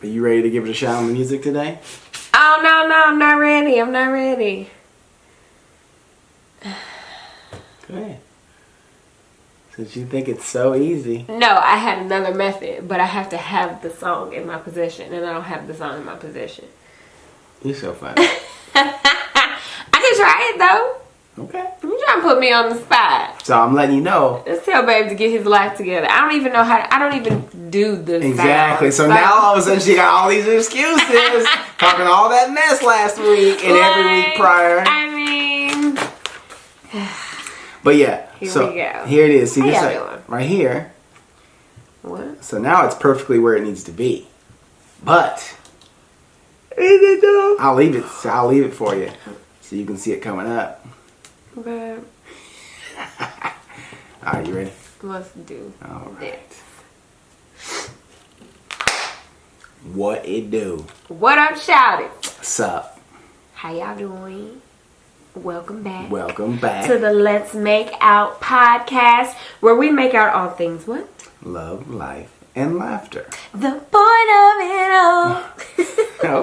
Are you ready to give it a shot on the music today? Oh, no, I'm not ready. I'm not ready. Go ahead. Since you think it's so easy. No, I had another method, but I have to have the song in my possession, and I don't have the song in my possession. You're so funny. I can try it, though. Okay. You trying to put me on the spot. So I'm letting you know. Let's tell Babe to get his life together. I don't even know how to, I don't even do the Exactly. sound. So now all of a sudden she got all these excuses. Talking all that mess last week and every week prior. I mean. But yeah. Here so we go. Here it is. See How this y'all doing? right here. What? So now it's perfectly where it needs to be. But is it though? I'll leave it for you. So you can see it coming up. Okay. Alright, you ready? Let's do Alright. What it do? What up, shouty? What's up? How y'all doing? Welcome back. Welcome back to the Let's Make Out podcast, where we make out all things what? Love, life, and laughter. The point of it all.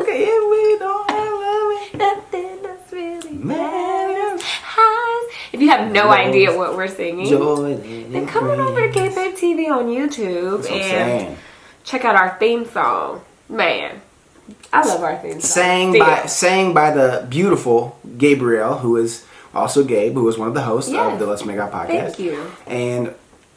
Okay, if we don't have love it, Nothing else really matters. Highs. If you have no idea what we're singing, Joy, then come on over to Gabe TV on YouTube That's what I'm and saying. check out our theme song. Man, I love our theme song. Sang by the beautiful Gabrielle, who is also Gabe, who is one of the hosts of the Let's Make Out podcast. Thank you. And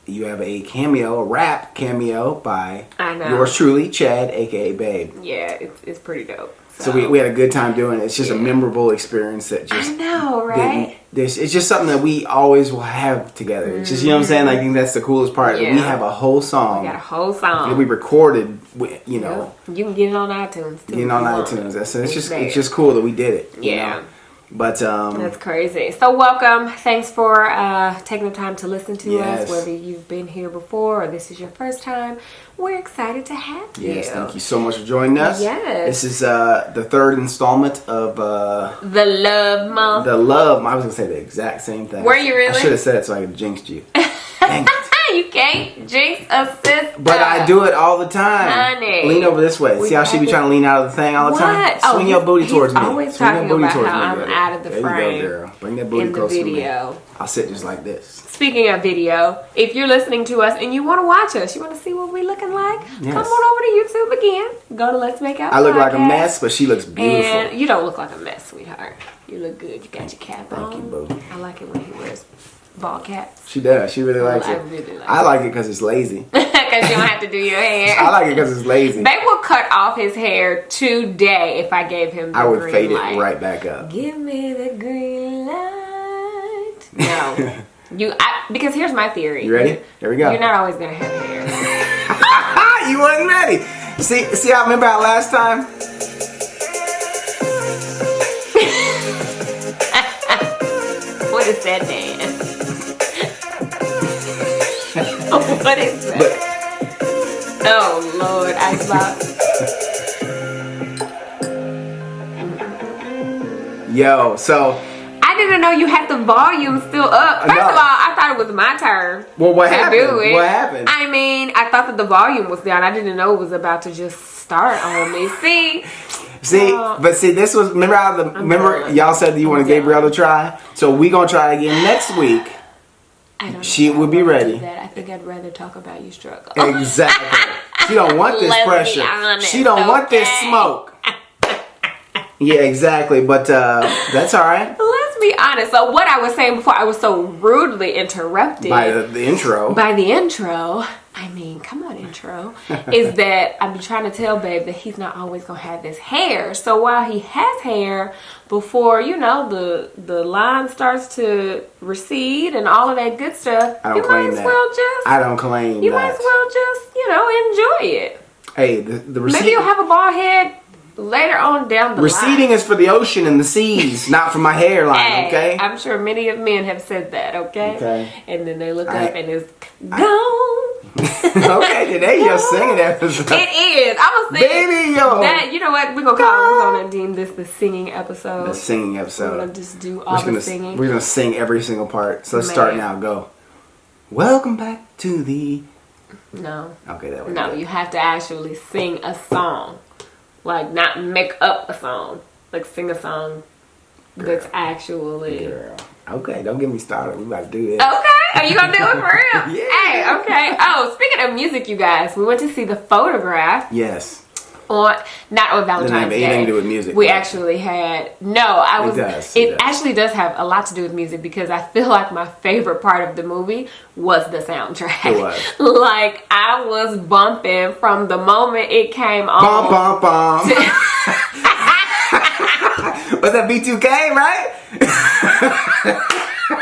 you have a cameo, a rap cameo by I know. yours truly, Chad, aka Babe. Yeah, it's pretty dope. So we had a good time doing it. It's just a memorable experience that just I know, right? It's just something that we always will have together. It's just, you know what I'm saying? Like, I think that's the coolest part. Yeah. We have a whole song. We got a whole song that we recorded, you know. You can get it on iTunes too. Getting on iTunes. It's just cool that we did it. You know? But that's crazy. So welcome. Thanks for taking the time to listen to us. Whether you've been here before or this is your first time, we're excited to have you. Yes, thank you so much for joining us. Yes. This is the third installment of the Love Month. I was gonna say the exact same thing. Were you really? I should have said it so I could have jinxed you. Dang it. You can't jinx a sister. But I do it all the time. Honey. Lean over this way. See how she be trying to lean out of the thing all the time? Swing your booty towards me. Always Swing talking your booty about towards how me, I'm girl. out of the there frame. You go, girl. Bring that booty in the close video. to me. I'll sit just like this. Speaking of video, if you're listening to us and you want to watch us, you want to see what we're looking like, come on over to YouTube again. Go to Let's Make Out I look podcast. like a mess, but she looks beautiful. And you don't look like a mess, sweetheart. You look good. You got your cap on. Thank you, boo. I like it when he wears ball caps. She does. She really likes I it. really like I like it because it's lazy. Because you don't have to do your hair. I like it because it's lazy. They will cut off his hair today if I gave him the I would green fade light. it right back up. Give me the green light. No. Because here's my theory. You ready? Here we go. You're not always going to have hair. You wasn't ready. See, I remember how last time? What is that dance? What is that? Oh, Lord. Icebox. Yo, so I didn't know you had the volume still up. First of all, I thought it was my turn. Well, what to happened? do it. What happened? I mean, I thought that the volume was down. I didn't know it was about to just start on me. See, this was remember y'all said that you wanted Gabrielle to try, so we gonna try again next week. I don't. She would be ready. I think I'd rather talk about you struggle. Exactly. She don't want this pressure. Honest, She don't want this smoke. Yeah, exactly. But that's all right. Let's be honest. So what I was saying before, I was so rudely interrupted By the intro. By the intro. I mean, come on, intro. Is that I've been trying to tell Babe that he's not always gonna have this hair. So while he has hair, before the line starts to recede and all of that good stuff, I don't claim that. I don't claim you that. might as well just enjoy it. Hey, the receding. Maybe you'll have a bald head later on down the line. Receding is for the ocean and the seas, not for my hairline. Hey, okay. I'm sure many of men have said that. Okay. And then they look up and it's gone. Okay, today you're singing episode. It is. I'm gonna sing. Baby, yo. That, you know what? We're gonna deem this the singing episode. The singing episode. We're gonna just do all the singing. We're gonna sing every single part. So let's start now. Go. Welcome back to the. No. Okay, that was No, you have to actually sing a song. Like, not make up a song. Like, sing a song that's actually... Girl. Okay, don't get me started. We about to do this. Okay, are you gonna do it for real? Yeah. Hey, okay. Oh, speaking of music, you guys, we went to see The Photograph. Yes. Not on Valentine's Doesn't have Day. anything to do with music. We right? actually had It does. It actually does have a lot to do with music because I feel like my favorite part of the movie was the soundtrack. It was. Like, I was bumping from the moment it came on. Bum bum bum. Was that B2K, right?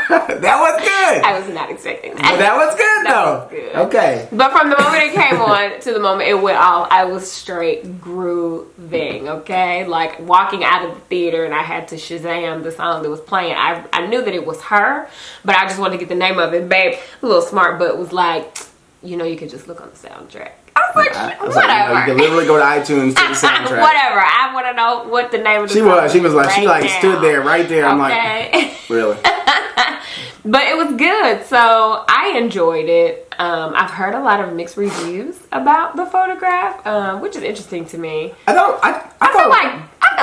That was good. I was not expecting that. But that was good, though. Was good. Okay. But from the moment it came on to the moment it went off, I was straight grooving, okay? Like, walking out of the theater and I had to Shazam the song that was playing. I knew that it was her, but I just wanted to get the name of it. Babe, a little smart, but was like, you could just look on the soundtrack. I was like, whatever. You can literally go to iTunes to the soundtrack. Whatever. I want to know what the name of the She song was. She was like, she like now. stood there, right there. I'm Okay. like, really? But it was good, so I enjoyed it. I've heard a lot of mixed reviews about The Photograph, which is interesting to me. I feel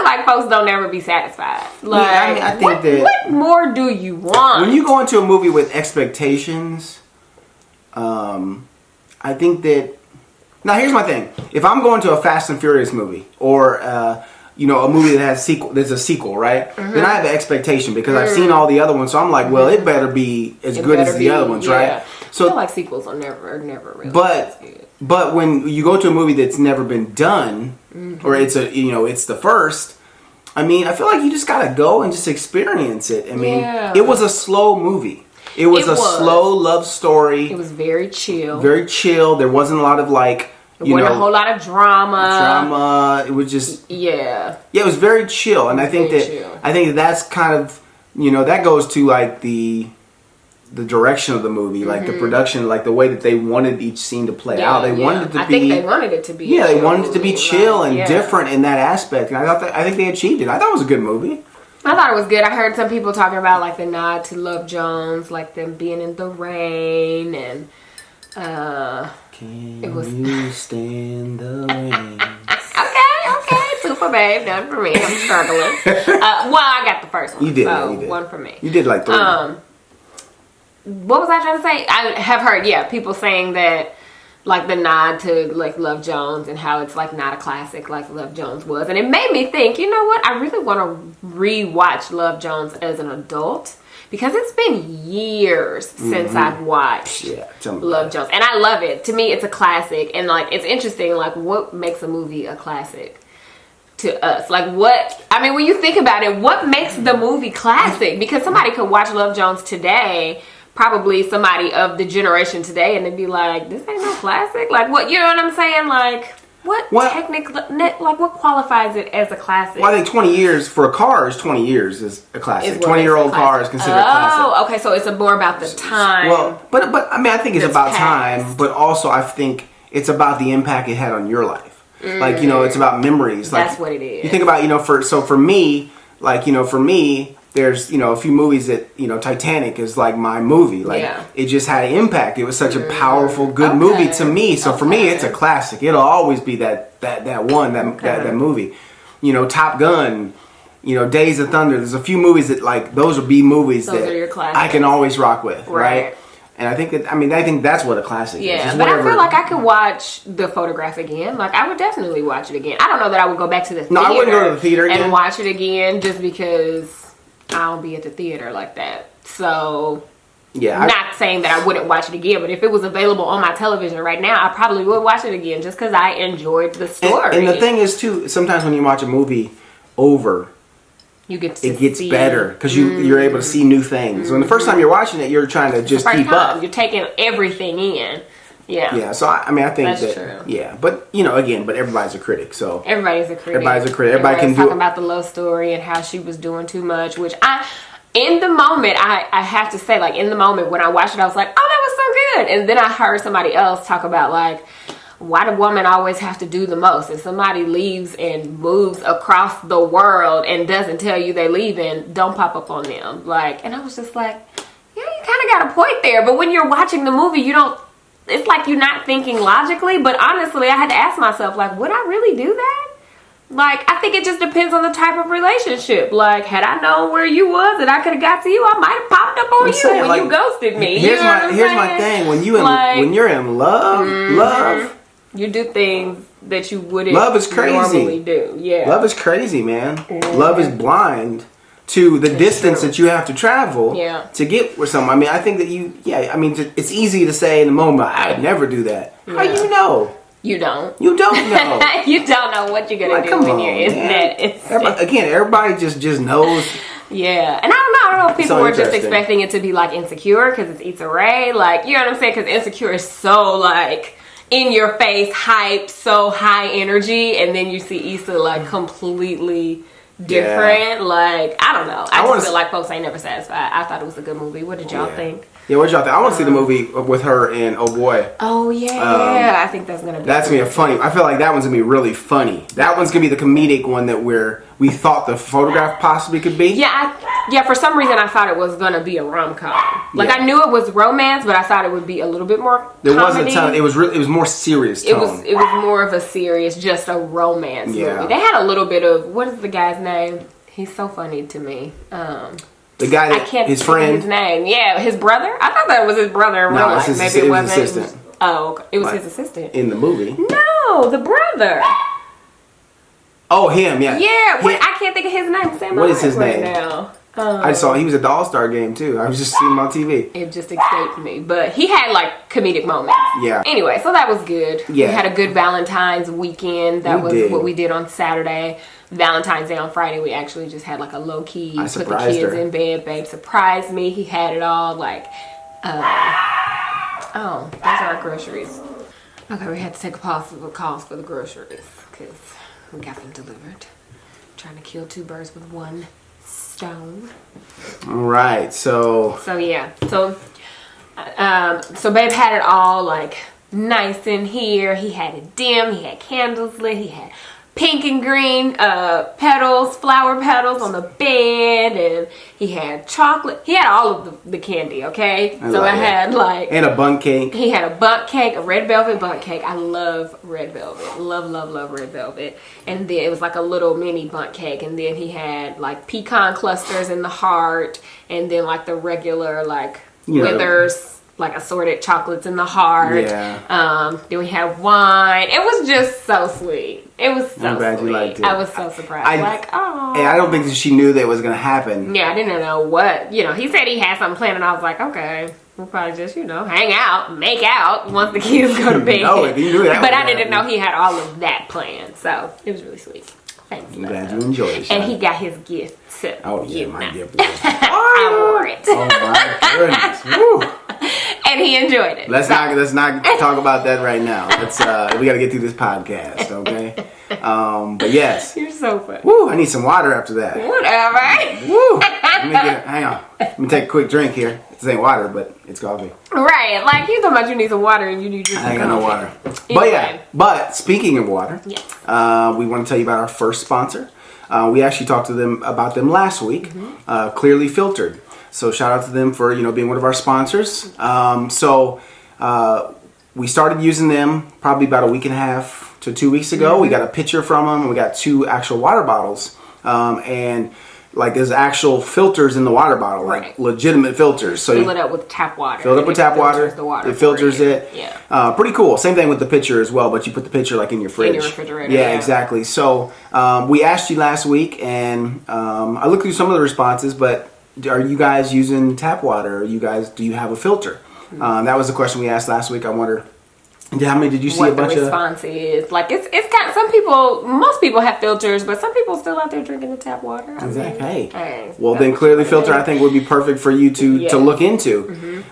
like folks don't ever be satisfied. Like, I think that what more do you want? when you go into a movie with expectations, I think that. Now here's my thing: if I'm going to a Fast and Furious movie or a movie that has there's a sequel, right? Mm-hmm. Then I have an expectation because I've seen all the other ones, so I'm like, well, it better be as good as the other ones, right? So I feel like sequels are never really. But when you go to a movie that's never been done, or it's it's the first. I mean, I feel like you just gotta go and just experience it. I mean, it was a slow movie. It was a slow love story. It was very chill. Very chill. There wasn't a lot of like. There wasn't a whole lot of drama. It was just Yeah, it was very chill, and I think that's kind of that goes to like the direction of the movie, like the production, like the way that they wanted each scene to play out. They wanted it to be. I think they wanted it to be. Yeah, they wanted it to be chill and different in that aspect, and I think they achieved it. I thought it was a good movie. I thought it was good. I heard some people talking about like the nod to Love Jones, like them being in the rain and. Can you stand the rain? Okay. Two for Babe, none for me. I'm struggling. Well, I got the first one. You did. So You did. one for me. You did like 3. What was I trying to say? I have heard, people saying that like the nod to like Love Jones and how it's like not a classic like Love Jones was. And it made me think, you know what? I really want to rewatch Love Jones as an adult. Because it's been years since I've watched Love Jones. And I love it. To me, it's a classic. And, like, it's interesting, like, what makes a movie a classic to us? Like, when you think about it, what makes the movie classic? Because somebody could watch Love Jones today, probably somebody of the generation today, and they'd be like, this ain't no classic. Like, what, you know what I'm saying? Like... What qualifies it as a classic? Well, I think 20 years for a car is 20 years is a classic. 20-year-old car is considered a classic. Oh, okay, so it's more about the time. Well, but I mean, I think it's about time, but also I think it's about the impact it had on your life. Like, it's about memories. Like, that's what it is. You think about, for me, there's, a few movies that, Titanic is like my movie. Like, it just had impact. It was such a powerful, good movie to me. So for me, it's a classic. It'll always be that movie. Top Gun, Days of Thunder. There's a few movies that, like, those will be movies that I can always rock with, right? And I think that's what a classic is. Yeah, but I feel like I could watch The Photograph again. Like, I would definitely watch it again. I don't know that I would go back to the theater. No, I wouldn't go to the theater again. And watch it again just because... I don't be at the theater like that. So, not saying that I wouldn't watch it again, but if it was available on my television right now, I probably would watch it again just because I enjoyed the story. And the thing is, too, sometimes when you watch a movie over, it gets better because you're able to see new things. When the first time you're watching it, you're trying to just keep up. You're taking everything in. Yeah. Yeah. So I think that's true. Yeah, but but everybody's a critic. So everybody's a critic. Everybody can talking about the love story and how she was doing too much. Which in the moment, I have to say, like in the moment when I watched it, I was like, oh, that was so good. And then I heard somebody else talk about like, why do women always have to do the most? If somebody leaves and moves across the world and doesn't tell you they're leaving, don't pop up on them. Like, and I was just like, yeah, you kind of got a point there. But when you're watching the movie, you don't. It's like you're not thinking logically, but honestly, I had to ask myself, like, would I really do that? Like, I think it just depends on the type of relationship. Like, had I known where you was and I could have got to you, I might have popped up on you when you ghosted me. Here's my thing. When you're in love, you do things that you wouldn't love is crazy. normally do. Yeah. Love is crazy, man. Love is blind to the distance that you have to travel to get with someone. I mean, I think that it's easy to say in the moment, I'd never do that. Yeah. How you know? You don't. You don't know. You don't know what you're going to do when you're in that instant. Everybody just knows. Yeah. And I don't know if people were just expecting it to be like Insecure because it's Issa Rae. Like, you know what I'm saying? Because Insecure is so like in your face, hype, so high energy. And then you see Issa like completely different. Like, I don't know. I just feel like folks ain't never satisfied. I thought it was a good movie. What did y'all think? Yeah, what y'all think? I want to see the movie with her and Oh Boy. Oh yeah, I think that's gonna be. That's gonna be funny. I feel like that one's gonna be really funny. That one's gonna be the comedic one that we thought the photograph possibly could be. Yeah. For some reason, I thought it was gonna be a rom-com. Like I knew it was romance, but I thought it would be a little bit more. There wasn't a ton. It was more serious tone. It was more of a serious, just a romance movie. They had a little bit of what is the guy's name? He's so funny to me. The guy that, I can't his think friend. Of his name. Yeah, his brother. I thought that was his brother in real life. Maybe it wasn't. His assistant. It was his assistant in the movie. No, the brother. Oh, him. Yeah. Yeah. Wait, I can't think of his name. What is his name? Now. I saw he was at the All-Star game too. I was just seeing him on TV. It just escaped me, but he had like comedic moments. Yeah. Anyway, so that was good. Yeah. We had a good Valentine's weekend. That was what we did on Saturday. Valentine's Day on Friday, we actually just had like a low key. I put the kids in bed. Babe surprised me. He had it all. Like, oh, those are our groceries. Okay, we had to take a pause for the calls for the groceries because we got them delivered. Trying to kill two birds with one stone. All right, so yeah, so babe had it all like nice in here. He had it dim. He had candles lit. He had pink and green flower petals on the bed, and he had chocolate. He had all of the candy, okay? I had like... And a bundt cake. He had a bundt cake, a red velvet bundt cake. I love red velvet. Love red velvet. And then it was like a little mini bundt cake, and then he had like pecan clusters in the heart, and then like the regular like withers, like assorted chocolates in the heart. Yeah. Then we had wine. It was just so sweet. It was so I'm glad sweet. You liked it. I was so surprised. And I don't think that she knew that it was going to happen. Yeah, I didn't know what. He said he had something planned, and I was like, okay, we'll probably just, hang out, make out once the kids go to bed. You knew that. But I didn't know he had all of that planned. So it was really sweet. Thanks. I'm glad you enjoyed it. And he got his gift too. Oh yeah, my gift was I wore it. Oh my goodness. Woo. And he enjoyed it. Let's not talk about that right now. We got to get through this podcast, okay? But yes. You're so funny. Woo! I need some water after that. Whatever. Woo! Hang on. Let me take a quick drink here. This ain't water, but it's coffee. Right. Like you talking about you need some water and you need your. I ain't got no water. Anyway. But speaking of water, yes. We want to tell you about our first sponsor. We actually talked to them about them last week. Clearly Filtered. So shout out to them for being one of our sponsors. We started using them probably about a week and a half to 2 weeks ago. We got a picture from them. And we got 2 actual water bottles, and like there's actual filters in the water bottle, like legitimate filters. So fill it up with tap water. Fill it up with tap water. It filters it. Yeah. Pretty cool. Same thing with the pitcher as well, but you put the pitcher like in your fridge. In your refrigerator. Yeah, exactly. So we asked you last week, and I looked through some of the responses, but are you guys using tap water? Do you have a filter? That was the question we asked last week. I wonder, how many did you see? What the response is like? It's kind of most people have filters, but some people still out there drinking the tap water. Exactly. Well, then Clearly Filtered, I think would be perfect for you to look into,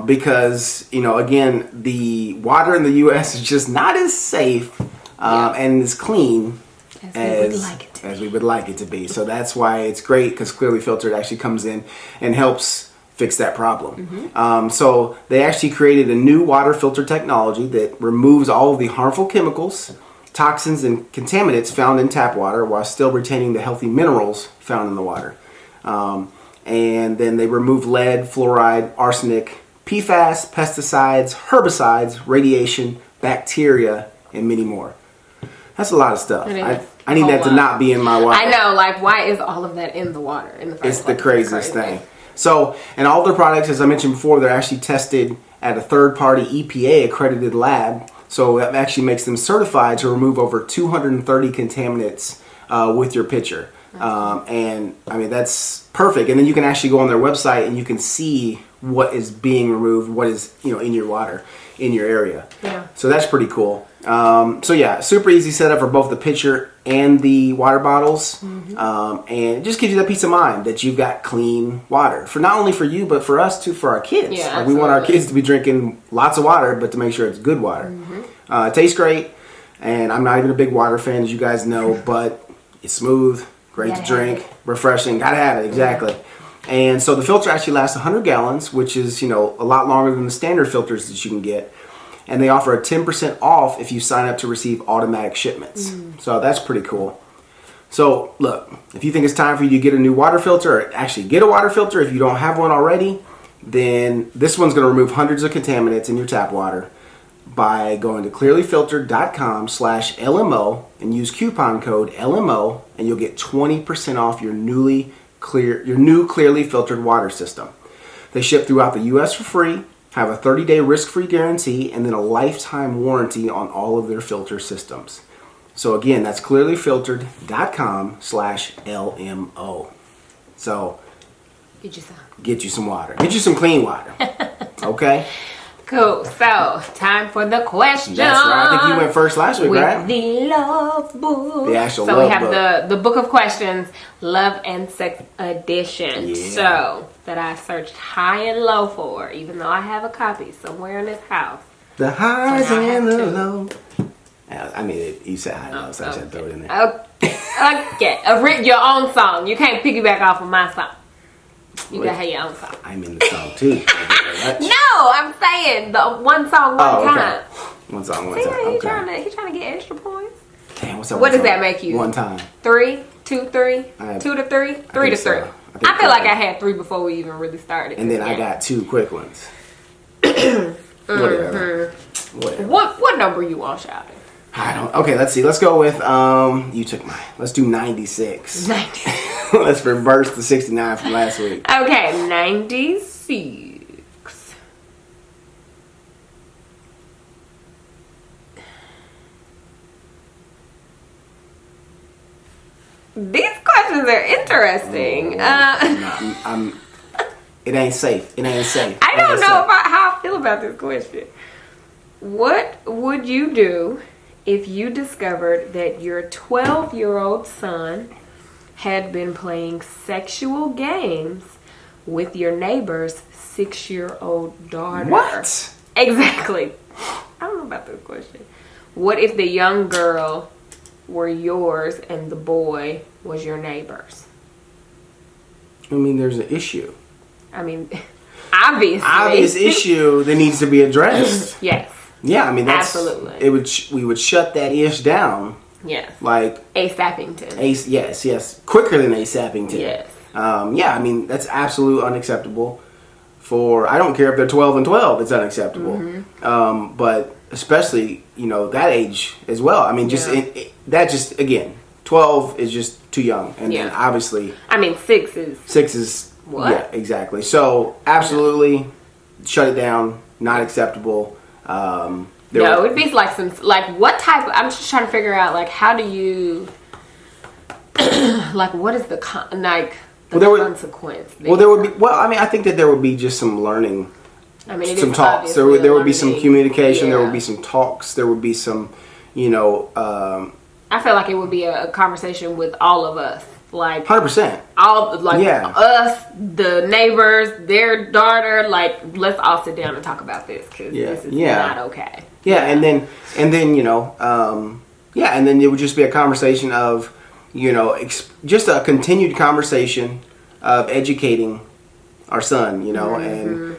because again, the water in the U.S. is just not as safe and as clean as we would like it to be. So that's why it's great, because Clearly Filtered actually comes in and helps fix that problem. So they actually created a new water filter technology that removes all of the harmful chemicals, toxins, and contaminants found in tap water while still retaining the healthy minerals found in the water. And then they remove lead, fluoride, arsenic, PFAS, pesticides, herbicides, radiation, bacteria, and many more. That's a lot of stuff. I need that to not be in my water. I know, like, why is all of that in the water in the first place? It's the craziest thing. So, and all their products, as I mentioned before, they're actually tested at a third-party EPA accredited lab. So that actually makes them certified to remove over 230 contaminants with your pitcher. And I mean, that's perfect. And then you can actually go on their website and you can see what is being removed, what is, in your water, in your area. Yeah. So that's pretty cool. So yeah, super easy setup for both the pitcher and the water bottles. And it just gives you that peace of mind that you've got clean water for not only for you, but for us too, for our kids. Yeah, we want our kids to be drinking lots of water, but to make sure it's good water. It tastes great. And I'm not even a big water fan, as you guys know, but it's smooth, great to drink, refreshing. Gotta have it, exactly. And so the filter actually lasts 100 gallons, which is, a lot longer than the standard filters that you can get. And they offer a 10% off if you sign up to receive automatic shipments. So that's pretty cool. So look, if you think it's time for you to get a new water filter, or actually get a water filter if you don't have one already, then this one's going to remove hundreds of contaminants in your tap water by going to clearlyfiltered.com/LMO and use coupon code LMO, and you'll get 20% off your new clearly filtered water system. They ship throughout the U.S. for free, have a 30-day risk-free guarantee, and then a lifetime warranty on all of their filter systems. So again, that's clearlyfiltered.com/LMO. So get you some water. Get you some clean water. Okay? Cool. So, time for the question. That's right. I think you went first last week, right? With the love book. The actual love book. So we have the book of questions, love and sex edition. Yeah. So, that I searched high and low for, even though I have a copy somewhere in this house. The highs and the lows. I mean, you said high and low, so I should throw it in there. Okay. Your own song. You can't piggyback off of my song. You gotta have your own song. I'm in the song too. No, I'm saying the one song one time. One song one See, time. He's trying to get extra points. Damn, what's up? What does that make you? One time. 3, 2, 3, 2 to 3, 3 to 3. I feel like I had 3 before we even really started. And then I got 2 quick ones. Whatever. What number you want, shouting? I don't. Okay, let's see. Let's go with you took mine. Let's do 96. 96. Let's reverse the 69 from last week. Okay, 96. These questions are interesting. It ain't safe. It ain't safe. I don't know how I feel about this question. What would you do if you discovered that your 12-year-old son had been playing sexual games with your neighbor's 6-year-old daughter? What? Exactly. I don't know about this question. What if the young girl were yours and the boy was your neighbor's? I mean, there's an issue. I mean, obviously. Obvious issue that needs to be addressed. Yes. Yeah, I mean, that's... Absolutely. We would shut that ish down. Yes. Like... A-Sappington. Yes. Quicker than A-Sappington. Yes. Yeah, I mean, that's absolutely unacceptable for... I don't care if they're 12 and 12, it's unacceptable. Mm-hmm. But especially, that age as well. I mean, just... that just, again, 12 is just too young. And then obviously... I mean, 6 is... 6 is... What? Yeah, exactly. So, absolutely, shut it down. Not acceptable. It'd be like some, what type, I'm just trying to figure out, how do you, what is the consequence? There would be, I think that there would be just some learning, some talks. There would be some communication, there would be some talks, there would be some, I feel like it would be a conversation with all of us. 100%. All us, the neighbors, their daughter. Let's all sit down and talk about this because this is not okay. Yeah, and then and then it would just be a conversation of, just a continued conversation of educating our son, and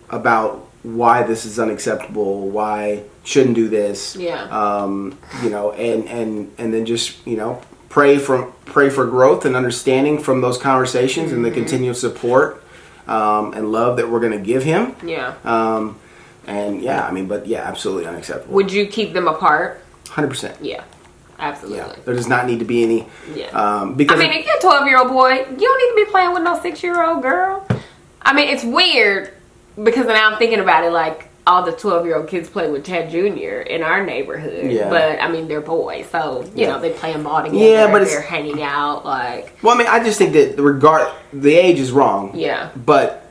about why this is unacceptable, why shouldn't do this. Yeah. And then just pray for growth and understanding from those conversations and the continued support and love that we're going to give him. Yeah. Absolutely unacceptable. Would you keep them apart? 100%. Yeah. absolutely. Yeah. There does not need to be any. Yeah. Because if you're a 12-year-old boy, you don't need to be playing with no 6-year-old girl. I mean, it's weird because now I'm thinking about it, like, all the 12-year-old kids play with Chad Jr. in our neighborhood. Yeah. But, I mean, they're boys. So, you know, they play ball together. Yeah, but they're hanging out. Like. Well, I mean, I just think that the age is wrong. Yeah. But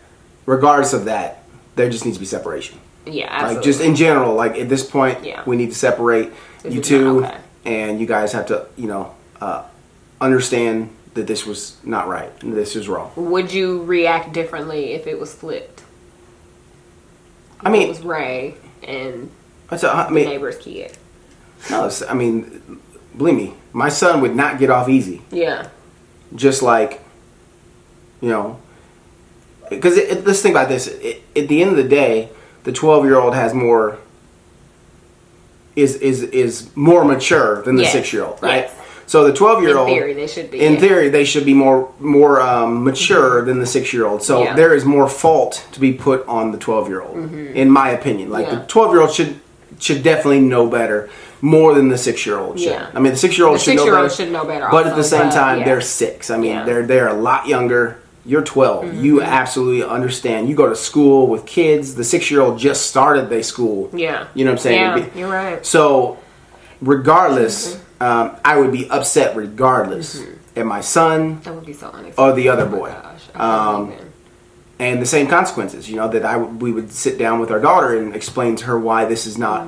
regardless of that, there just needs to be separation. Yeah, absolutely. Like, just in general, like, at this point, we need to separate you two. Okay. And you guys have to, you know, understand that this was not right. And this was wrong. Would you react differently if it was flipped? I mean, it was Ray and the neighbor's kid. No, I mean, believe me, my son would not get off easy. Yeah. Just like, you know, because let's think about this. At the end of the day, the 12-year-old has more is more mature than the 6-year-old, right? Yes. So the 12-year-old, in theory, they should be. In theory, they should be more mature than the 6-year-old. So there is more fault to be put on the 12-year-old, in my opinion. Like the 12-year-old should definitely know better more than the 6-year-old should. Yeah. I mean, the 6-year-old should know better. But at the same time, they're 6. I mean, they're a lot younger. You're 12. You absolutely understand. You go to school with kids. The 6-year-old just started their school. Yeah. You know what I'm saying? Yeah, you're right. So, regardless, I would be upset regardless at my son that would be so or the other boy. And the same consequences, you know, that we would sit down with our daughter and explain to her why this is not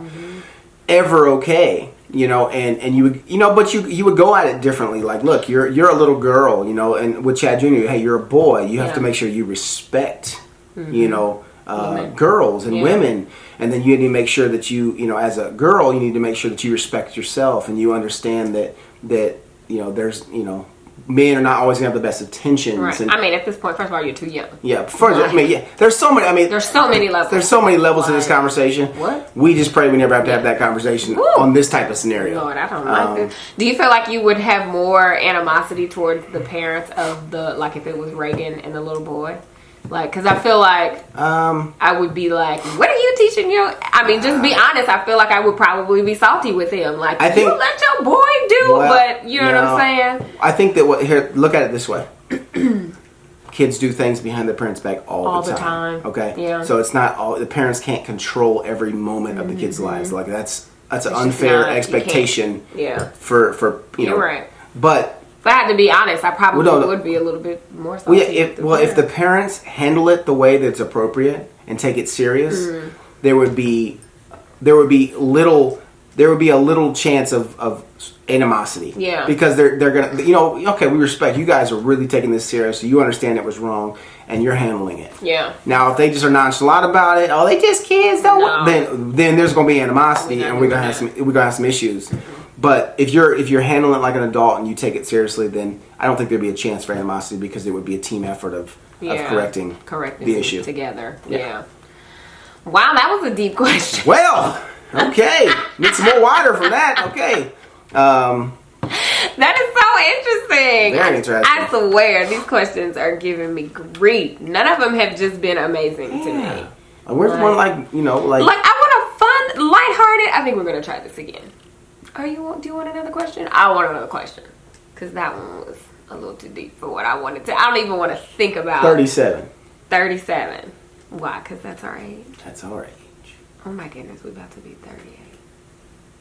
ever okay, you know, and you would, you know, but you would go at it differently. Like, look, you're a little girl, you know, and with Chad Jr., hey, you're a boy. You have to make sure you respect, you know, girls and women. And then you need to make sure that you know, as a girl, you need to make sure that you respect yourself and you understand that you know, there's, you know, men are not always gonna have the best intentions. Right. And, I mean, at this point, first of all, you're too young. Yeah. I mean, there's so many. I mean, there's so many levels. There's so many levels to this conversation. What? We just pray we never have to have that conversation on this type of scenario. Lord, I don't like this. Do you feel like you would have more animosity towards the parents of like if it was Reagan and the little boy? Like, because I feel like I would be like, what are you teaching your... I mean, just be honest. I feel like I would probably be salty with him. Like, you let your boy do, but you know what I'm saying? I think that here, look at it this way. Kids do things behind their parents' back all the time. Okay? Yeah. So it's not all... The parents can't control every moment of the kids' lives. Like, that's an unfair expectation for you know... You're right. But... If I had to be honest, I probably would be a little bit more salty. If the parents handle it the way that's appropriate and take it serious, there would be a little chance of animosity. Yeah. Because they're gonna, you know, okay, we respect you guys are really taking this serious, so you understand it was wrong and you're handling it. Yeah. Now if they just are nonchalant about it, they just kids, then there's gonna be animosity and we're gonna have some issues. But if you're handling it like an adult and you take it seriously, then I don't think there'd be a chance for animosity because it would be a team effort of correcting the issue together. Yeah. Wow, that was a deep question. Well, okay, need some more water for that. Okay. That is so interesting. Very interesting. I swear, these questions are giving me grief. None of them have just been amazing to me. Where's one like I want a fun, lighthearted. I think we're gonna try this again. Do you want another question? I want another question. Because that one was a little too deep for what I wanted to. I don't even want to think about. 37. 37. Why? Because that's our age. That's our age. Oh my goodness, we're about to be 38.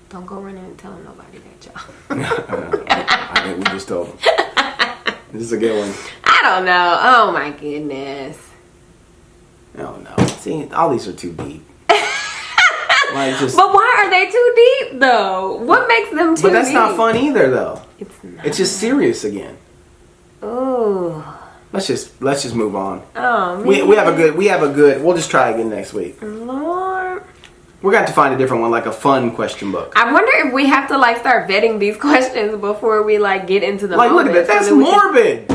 Don't go running and telling nobody that, y'all. I think we just told them. This is a good one. I don't know. Oh my goodness. Oh no. See, all these are too deep. But why are they too deep though? What makes them too deep? But that's not fun either though. It's not. It's just serious again. Oh. Let's just move on. Oh man. We have a good we'll just try again next week. Lord. We're going to have to find a different one, like a fun question book. I wonder if we have to start vetting these questions before we get into the moment. Look at that. That's morbid.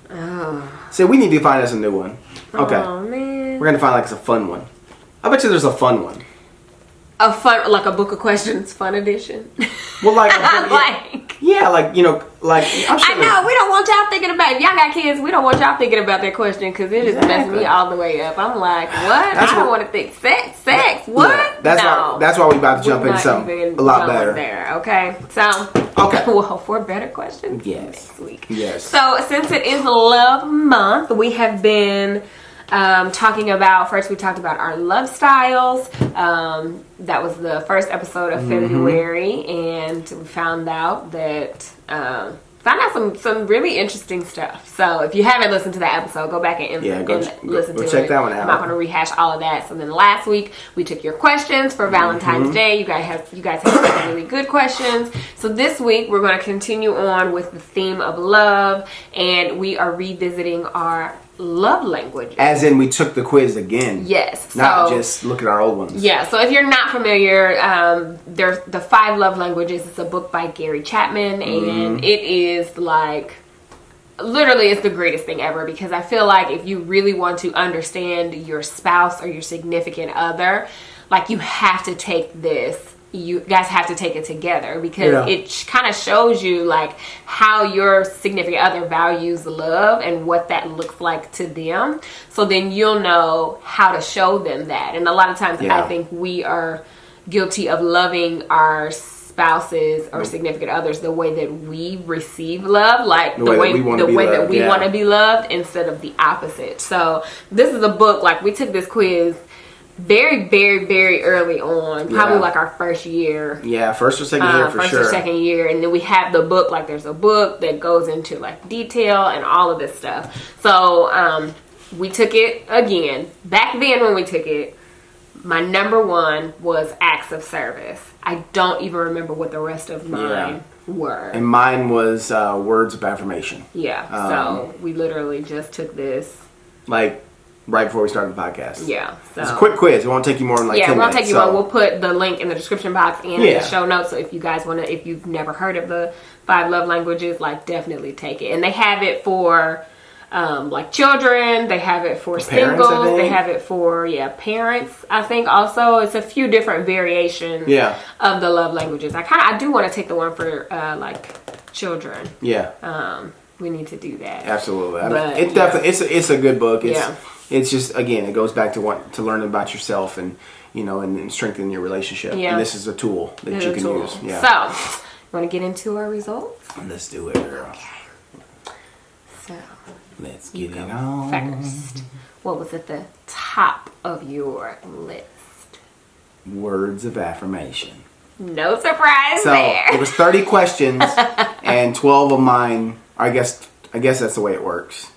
Oh. So we need to find us a new one. Okay. Oh man. We're going to find a fun one. I bet you there's a fun one. A fun, a book of questions, fun edition. Well, Yeah, like, you know, like I'm sure I know we don't want y'all thinking about. If y'all got kids, we don't want y'all thinking about that question because it is messing me all the way up. I'm like, what? I don't want to think sex. What? Yeah, that's why we about to jump into something a lot better. There, okay. So, well, for better questions, next week. Yes. So, since it is Love Month, we have been talking about. First, we talked about our love styles. That was the first episode of February, and we found out that. Some really interesting stuff. So if you haven't listened to that episode, go back and listen to it. Check that one out. I'm not going to rehash all of that. So then last week we took your questions for Valentine's Day. You guys have some really good questions. So this week we're going to continue on with the theme of love, and we are revisiting our love language. As in, we took the quiz again. Yes. Not just look at our old ones. Yeah. So if you're not familiar, there's the 5 Love Languages. It's a book by Gary Chapman, and it is like, literally, it's the greatest thing ever, because I feel like if you really want to understand your spouse or your significant other, like, you have to take this. You guys have to take it together, because it kind of shows you like how your significant other values love and what that looks like to them. So then you'll know how to show them that. And a lot of times I think we are guilty of loving our spouses or significant others the way that we receive love, like the way that we want to be loved, instead of the opposite. So this is a book, like, we took this quiz very, very, very early on, probably like our first year. Yeah, first or second year for sure. First or second year, and then we have the book. Like, there's a book that goes into like detail and all of this stuff. So we took it again. Back then when we took it, my number 1 was acts of service. I don't even remember what the rest of mine were. And mine was words of affirmation. Yeah. So we literally just took this, like, right before we started the podcast. Yeah. So it's a quick quiz. It won't take you more than 10 minutes. Yeah, it won't take you long. We'll put the link in the description box and in the show notes. So if you guys want to, if you've never heard of the 5 love languages, like, definitely take it. And they have it for like children. They have it for singles. They have it for parents. I think also it's a few different variations of the love languages. I do want to take the one for like children. Yeah. We need to do that. Absolutely. But, it definitely it's a good book. It's just, again, it goes back to learning about yourself and, you know, and strengthening your relationship. Yeah. And this is a tool that you can use. Yeah. So, you want to get into our results? Let's do it, girl. Okay. So, let's get it on. First, what was at the top of your list? Words of affirmation. No surprise there. It was 30 questions, and 12 of mine, I guess that's the way it works.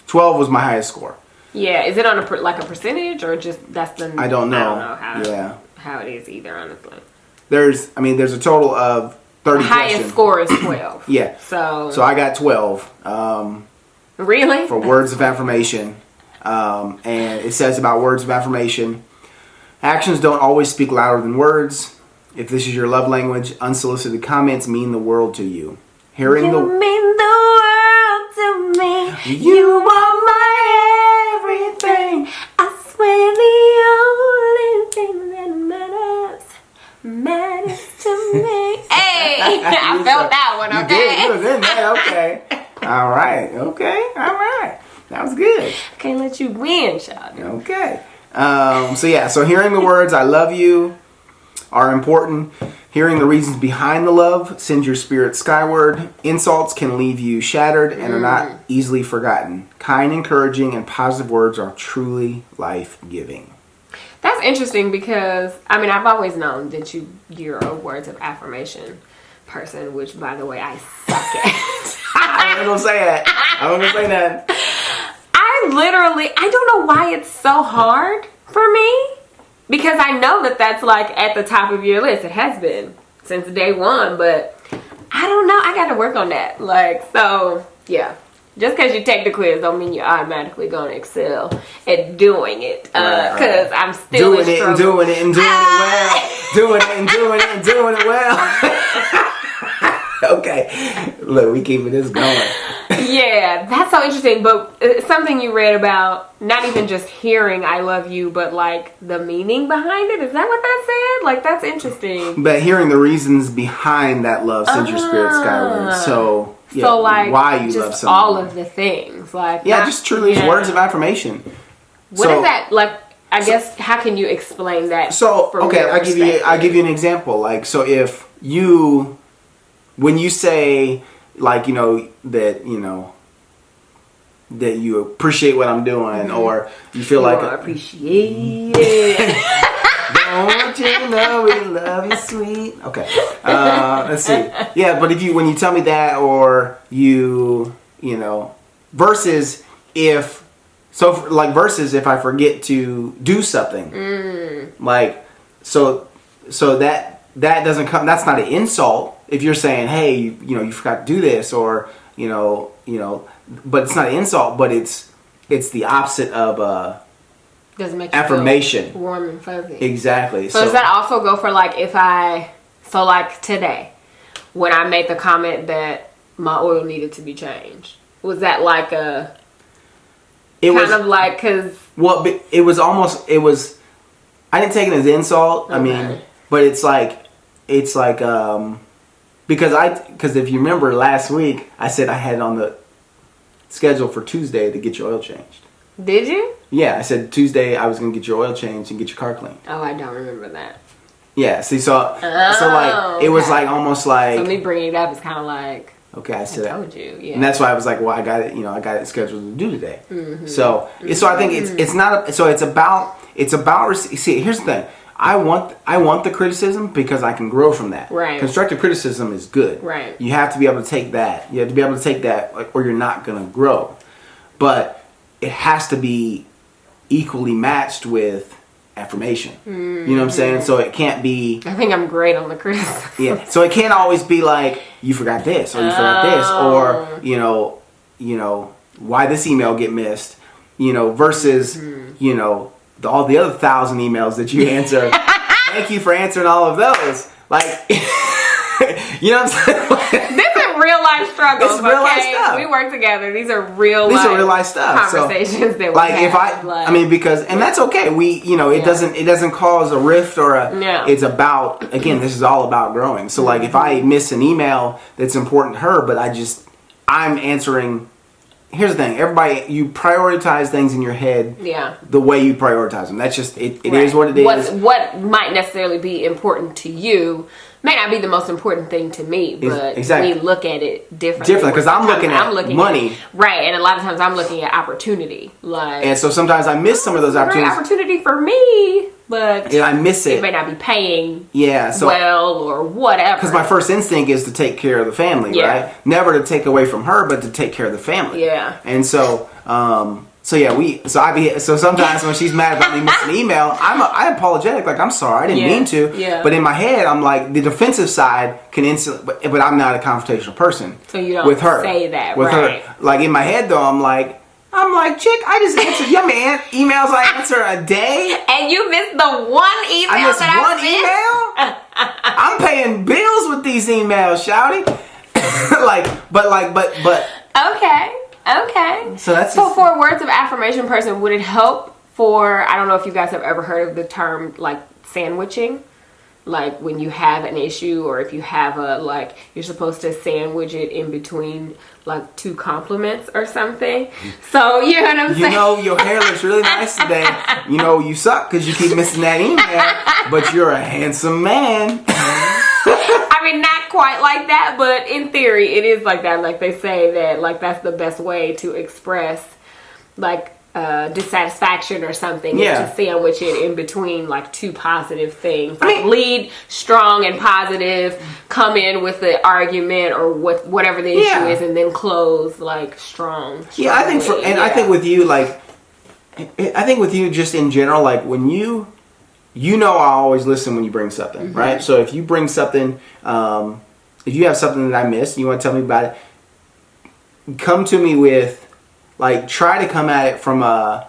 12 was my highest score. Yeah, is it on a percentage, or just that's the? I don't know. I don't know how it is either, honestly. There's a total of 30 the highest score is 12. Yeah. So I got 12. Really? For words of affirmation. And it says about words of affirmation, actions don't always speak louder than words. If this is your love language, unsolicited comments mean the world to you. You mean the world to me. You are my everything. I swear the only thing that matters to me. Hey, I felt that one. Okay, you was in there. Okay, all right. Okay, all right. That was good. I can't let you win, Sean. Okay. So hearing the words "I love you" are important. Hearing the reasons behind the love sends your spirit skyward. Insults can leave you shattered and are not easily forgotten. Kind, encouraging, and positive words are truly life-giving. That's interesting because, I mean, I've always known that you're a words of affirmation person, which, by the way, I suck at. I wasn't going to say that. I wasn't going to say that. I don't know why it's so hard for me. Because I know that that's like at the top of your list. It has been since day one, but I don't know. I got to work on that. Like, so yeah. Just because you take the quiz don't mean you're automatically going to excel at doing it. Because I'm still doing it and doing it and doing it well. Doing it and doing it and doing it well. Okay. Look, we keeping this going. Yeah, that's so interesting. But it's something you read about, not even just hearing "I love you," but like the meaning behind it. Is that what that said? Like, that's interesting. But hearing the reasons behind that love sends your spirit skyward. So, yeah, so like why you just love someone. all of the things, like just truly words of affirmation. What is that like? I guess how can you explain that? So okay, I'll give you an example. Like, so if you, when you say like that you appreciate what I'm doing, or you feel like appreciate it. Don't you know we love you, sweet? Okay, let's see. Yeah, but when you tell me that, or versus if. So, versus if I forget to do something, so that doesn't come. That's not an insult. If you're saying, hey, you forgot to do this, or but it's not an insult. But it's the opposite of doesn't make you affirmation. Feel warm and fuzzy. Exactly. So does that also go for like like today, when I made the comment that my oil needed to be changed? Was that like a because it was I didn't take it as insult. Okay. I mean, but it's like because if you remember last week I said I had it on the schedule for Tuesday to get your oil changed. Did you? Yeah, I said Tuesday I was going to get your oil changed and get your car cleaned. Oh, I don't remember that. Yeah, see, so like it was like almost like, so me bringing it up is kind of like, okay, I said I told you, yeah. And that's why I was like, well, I got it scheduled to do today. Mm-hmm. So I think it's not. So it's about. See, here's the thing. I want the criticism because I can grow from that. Right. Constructive criticism is good. Right. You have to be able to take that. You have to be able to take that, or you're not gonna grow. But it has to be equally matched with affirmation. You know what I'm saying? So it can't be. I think I'm great on the criticism. Yeah. So it can't always be like, you forgot this, or you forgot this, or why this email get missed, versus all the other 1,000 emails that you answer. Thank you for answering all of those. Like, you know what I'm saying? This is real life struggles. This is real life stuff. We work together. These are real life stuff. Conversations that we have. Because that's okay. It doesn't cause a rift or it's about, again, this is all about growing. So like if I miss an email that's important to her, but I'm answering. Here's the thing. Everybody, you prioritize things in your head the way you prioritize them. That's just, it is what it is. What might necessarily be important to you may not be the most important thing to me, but we look at it differently. Because I'm looking at money. Right, and a lot of times I'm looking at opportunity. And so sometimes I miss some of those opportunities. Opportunity for me, but I miss it. It may not be paying so, well or whatever. Because my first instinct is to take care of the family, right? Never to take away from her, but to take care of the family. Yeah. And so, so sometimes when she's mad about me missing an email, I'm apologetic, like I'm sorry, I didn't mean to. Yeah. But in my head, I'm like, the defensive side can instantly, but I'm not a confrontational person. So you don't with her, say that, with right? her. Like in my head though, I'm like, chick, I just answered your man emails I answer a day. And you missed the one email I missed one email? I'm paying bills with these emails, shouty. but. Okay. So for a words of affirmation person, would it help for, I don't know if you guys have ever heard of the term like sandwiching? Like when you have an issue, or if you have you're supposed to sandwich it in between like two compliments or something. So you know what I'm saying? Your hair looks really nice today. You suck because you keep missing that email, but you're a handsome man. I mean, not quite like that, but in theory, it is like that. Like they say that, like that's the best way to express like dissatisfaction or something. Is to sandwich it in between like two positive things. Like lead strong and positive, come in with the argument or whatever the issue is, and then close like strong. Yeah, I think I think with you, like, I think with you just in general, like when I always listen when you bring something, right? So if you bring something, if you have something that I missed and you want to tell me about it, come to me with, like, try to come at it from a,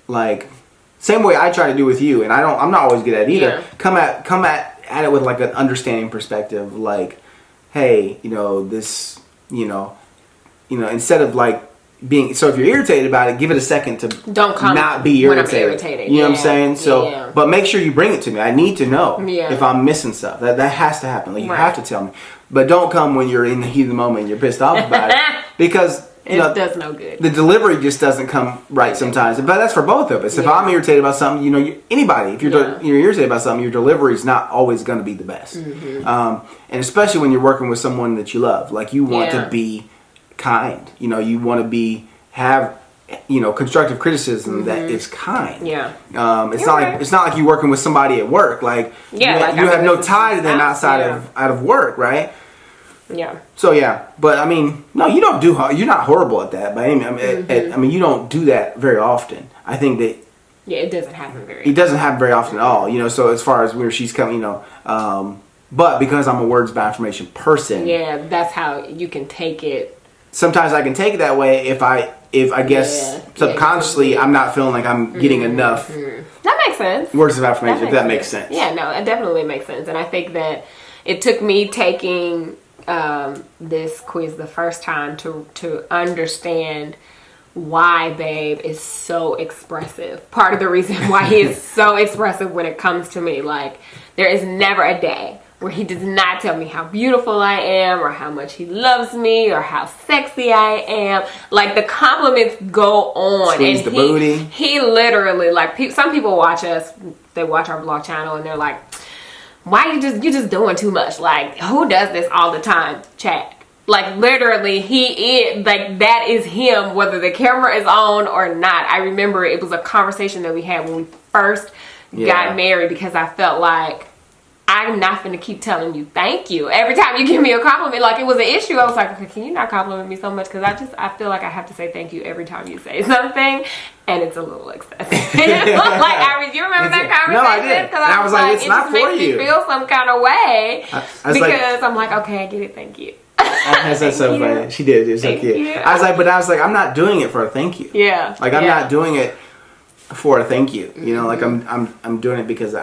like, same way I try to do with you, and I'm not always good at it either. Yeah. Come at it with like an understanding perspective, like, hey, this, instead of like being, so if you're irritated about it, give it a second to don't come not be irritated. When I'm irritated. You know what I'm saying? So, but make sure you bring it to me. I need to know if I'm missing stuff. That has to happen. Like you have to tell me. But don't come when you're in the heat of the moment and you're pissed off about it, because it does no good. The delivery just doesn't come right sometimes. But that's for both of us. If I'm irritated about something, anybody, if you're irritated about something, your delivery is not always going to be the best. And especially when you're working with someone that you love, like you want to be kind. You want to have constructive criticism that is kind. It's not like you're working with somebody at work. Like you have no tie to them outside of work, right? So but I mean, no, you're not horrible at that. But I mean, you don't do that very often. I think that it doesn't happen very. It doesn't happen very often at all. So as far as where she's coming, but because I'm a words of affirmation person, that's how you can take it. Sometimes I can take it that way if I guess subconsciously I'm not feeling like I'm getting enough. That makes sense. Words of affirmation, if that makes sense. Yeah, no, it definitely makes sense. And I think that it took me taking this quiz the first time to understand why Babe is so expressive. Part of the reason why he is so expressive when it comes to me, like there is never a day where he does not tell me how beautiful I am or how much he loves me or how sexy I am. Like the compliments go on. Squeeze the booty. He literally, like some people watch us, they watch our vlog channel and they're like, why you just doing too much? Like who does this all the time? Chat. Like literally he is, like that is him whether the camera is on or not. I remember it was a conversation that we had when we first got married, because I felt like I'm not going to keep telling you thank you every time you give me a compliment. Like it was an issue. I was like, okay, can you not compliment me so much? Because I feel like I have to say thank you every time you say something, and it's a little excessive. You remember that conversation? No, I did. And I was like, it's not for you. It just makes me feel some kind of way because I'm like, okay, I get it. Thank you. That's so funny. She did. It was so cute. I was like, I'm not doing it for a thank you. Yeah. Like I'm not doing it for a thank you. Like I'm doing it because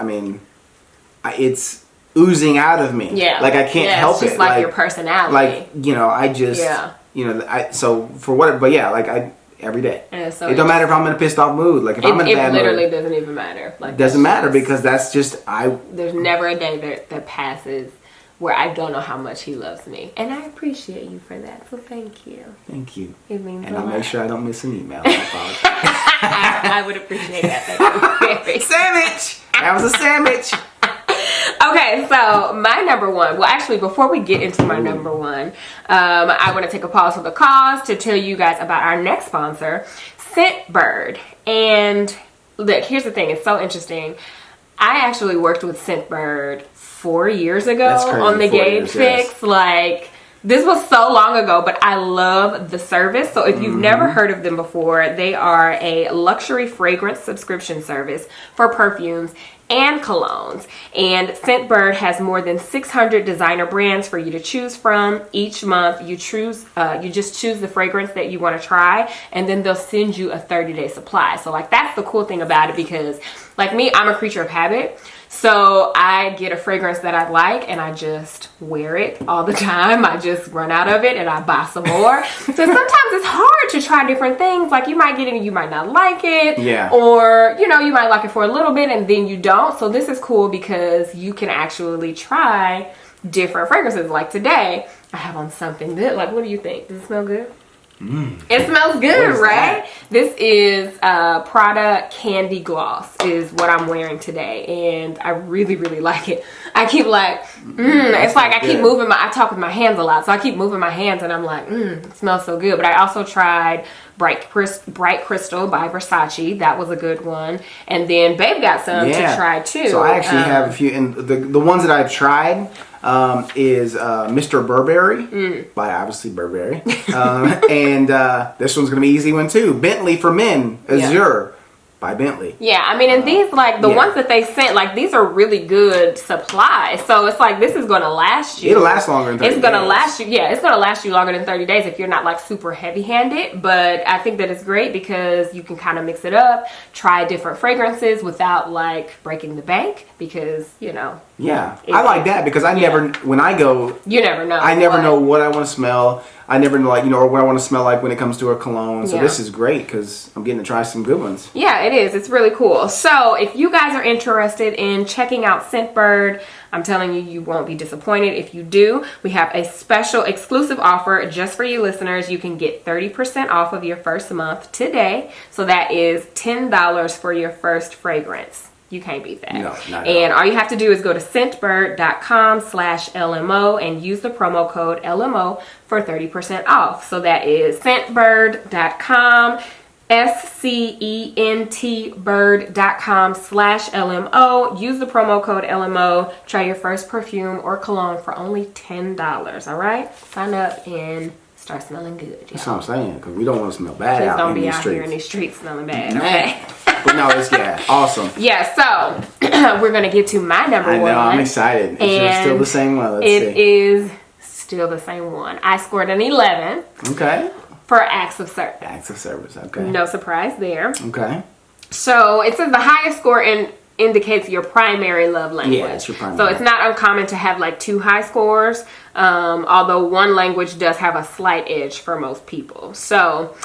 it's oozing out of me. Yeah. Like I can't help it. It's just like your personality. Like, I just, so for whatever, but every day. It don't matter if I'm in a pissed off mood. Like if I'm in a bad mood. It literally doesn't even matter. Like doesn't matter because that's just, there's never a day that passes where I don't know how much he loves me. And I appreciate you for that. So thank you. Thank you. It means and a lot. I'll make sure I don't miss an email. I apologize. I would appreciate that. Thank you. Sandwich! That was a sandwich. Okay, so my number one. Well, actually, before we get into my number one, I want to take a pause for the cause to tell you guys about our next sponsor, Scentbird. And look, here's the thing. It's so interesting. I actually worked with Scentbird 4 years ago on the Gabe fix. Yes. Like, this was so long ago, but I love the service. So if you've never heard of them before, they are a luxury fragrance subscription service for perfumes and colognes. And Scentbird has more than 600 designer brands for you to choose from. Each month you just choose the fragrance that you want to try, and then they'll send you a 30-day supply. So like that's the cool thing about it, because like me, I'm a creature of habit. So I get a fragrance that I like and I just wear it all the time. I just run out of it and I buy some more. So sometimes it's hard to try different things. Like you might get it and you might not like it. Yeah. Or, you might like it for a little bit and then you don't. So this is cool because you can actually try different fragrances. Like today, I have on something good. Like, what do you think? Does it smell good? It smells good, right? This is Prada Candy Gloss is what I'm wearing today, and I really, really like it. I keep like, it's like I keep moving I talk with my hands a lot, so I keep moving my hands, and I'm like, it smells so good. But I also tried Bright Crystal by Versace. That was a good one. And then Babe got some to try too. So I actually have a few, and the ones that I've tried is Mr. Burberry by obviously Burberry, and this one's gonna be an easy one too. Bentley for Men Azure by Bentley. Yeah, I mean, and these like the ones that they sent, like these are really good supplies. So it's like this is gonna last you. It'll last longer than 30 days. It's gonna last you. Yeah, it's gonna last you longer than 30 days if you're not like super heavy-handed. But I think that it's great because you can kind of mix it up, try different fragrances without like breaking the bank, because Yeah, I like that because I never, when I go, you never know. I never know what I want to smell. I never know, like, or what I want to smell like when it comes to a cologne. So this is great because I'm getting to try some good ones. Yeah, it is. It's really cool. So if you guys are interested in checking out Scentbird, I'm telling you, you won't be disappointed if you do. We have a special exclusive offer just for you listeners. You can get 30% off of your first month today. So that is $10 for your first fragrance. You can't beat that. No, not and all you have to do is go to scentbird.com/LMO and use the promo code LMO for 30% off. So that is scentbird.com, scentbird.com/LMO. Use the promo code LMO. Try your first perfume or cologne for only $10. All right? Sign up and start smelling good. That's what I'm saying, because we don't want to smell bad Please out don't in be these out streets. here in these streets smelling bad. Okay. But no, it's awesome. Yeah, so we're going to get to my number one. I know, I'm excited. It's still the same one. Let's see. It is still the same one. I scored an 11. Okay. For acts of service. Acts of service, okay. No surprise there. Okay. So it says the highest score indicates your primary love language. Yeah, it's your primary. So it's not uncommon to have like 2 high scores, although one language does have a slight edge for most people. So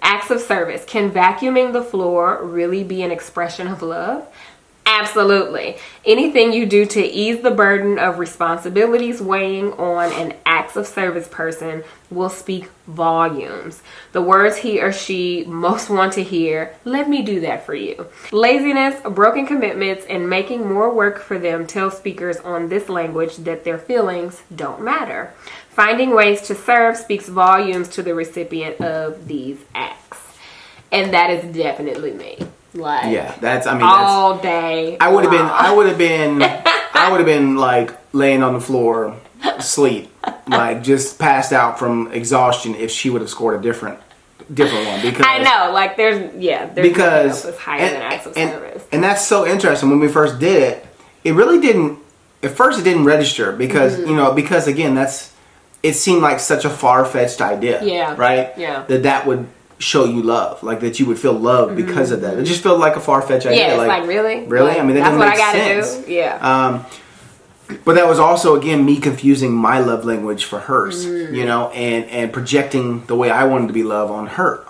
acts of service. Can vacuuming the floor really be an expression of love? Absolutely. Anything you do to ease the burden of responsibilities weighing on an acts of service person will speak volumes. The words he or she most want to hear, let me do that for you. Laziness, broken commitments, and making more work for them tell speakers on this language that their feelings don't matter. Finding ways to serve speaks volumes to the recipient of these acts. And that is definitely me. Like, yeah, all day. I would have been like laying on the floor, asleep, like just passed out from exhaustion if she would have scored a different one. Because I know, like there's because nothing else higher than acts of service. And that's so interesting. When we first did it, it really didn't. At first, it didn't register because because again, it seemed like such a far-fetched idea. Yeah. Right. Yeah. That would show you love, like that you would feel love because of that. It just felt like a far-fetched idea. Yeah, it's like really? Like, I mean, that doesn't make sense. Do? Yeah. But that was also, again, me confusing my love language for hers, and projecting the way I wanted to be loved on her,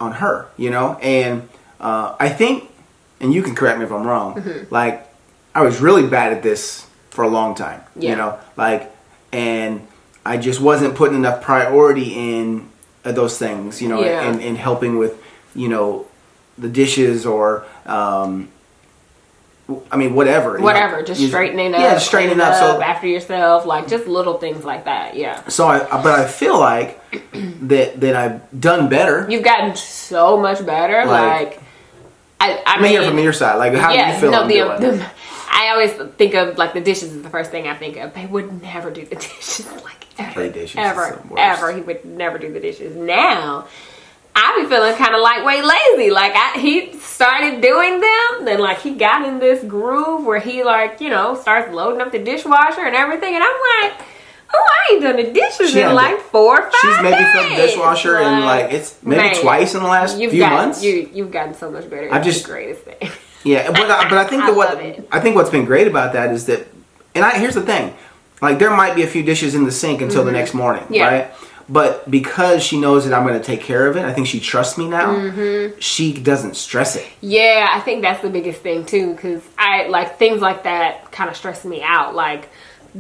and I think, and you can correct me if I'm wrong, like I was really bad at this for a long time, and I just wasn't putting enough priority in those things, and helping with, the dishes or, whatever. Just straightening up. Yeah, straightening up. So after yourself, like just little things like that. Yeah. So but I feel like that I've done better. You've gotten so much better. Like I mean, hear from your side. Like, how do you feel? I always think of like the dishes is the first thing I think of. They would never do the dishes ever. He would never do the dishes. Now, I be feeling kind of lightweight lazy. Like he started doing them, then like he got in this groove where he starts loading up the dishwasher and everything, and I'm like, oh, I ain't done the dishes in like 4 or 5 She's maybe days. filled the dishwasher in like it's maybe twice in the last few months. You've gotten so much better. It's the greatest thing. Yeah, but I think I think what's been great about that is that, and here's the thing, like there might be a few dishes in the sink until the next morning, right? But because she knows that I'm going to take care of it, I think she trusts me now. She doesn't stress it. Yeah, I think that's the biggest thing too, because I like things like that kind of stress me out. Like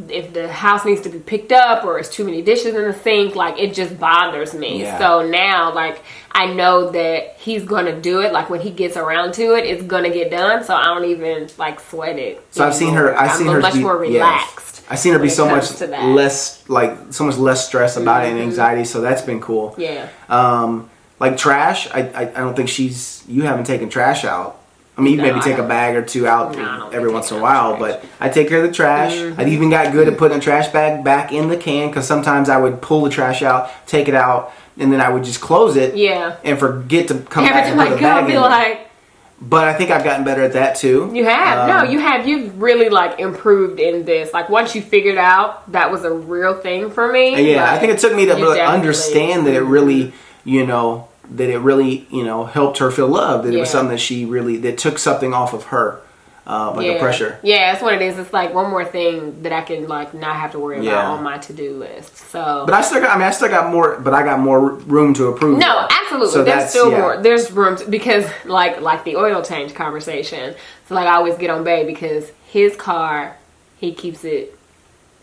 if the house needs to be picked up or it's too many dishes in the sink, like it just bothers me. Yeah. So now like I know that he's going to do it. Like when he gets around to it, it's going to get done. So I don't even like sweat it. So I've seen her much more relaxed. I've seen her be so much less stressed about it and anxiety. So that's been cool. Yeah. Like trash, I don't think you haven't taken trash out. I mean, you maybe take a bag or two out every once in a while, but I take care of the trash. I even got good at putting a trash bag back in the can because sometimes I would pull the trash out, take it out, and then I would just close it and forget to come back and put the bag in. But I think I've gotten better at that too. You have. You have. You've really like improved in this. Like once you figured out that was a real thing for me. Yeah, I think it took me to really understand that it really, helped her feel loved. That it was something that that took something off of her. a pressure. Yeah, that's what it is. It's like one more thing that I can like not have to worry about on my to-do list. So, but I still got more. But I got more room to approve. No, absolutely. So there's still more. There's room because like the oil change conversation. So like I always get on Babe because his car, he keeps it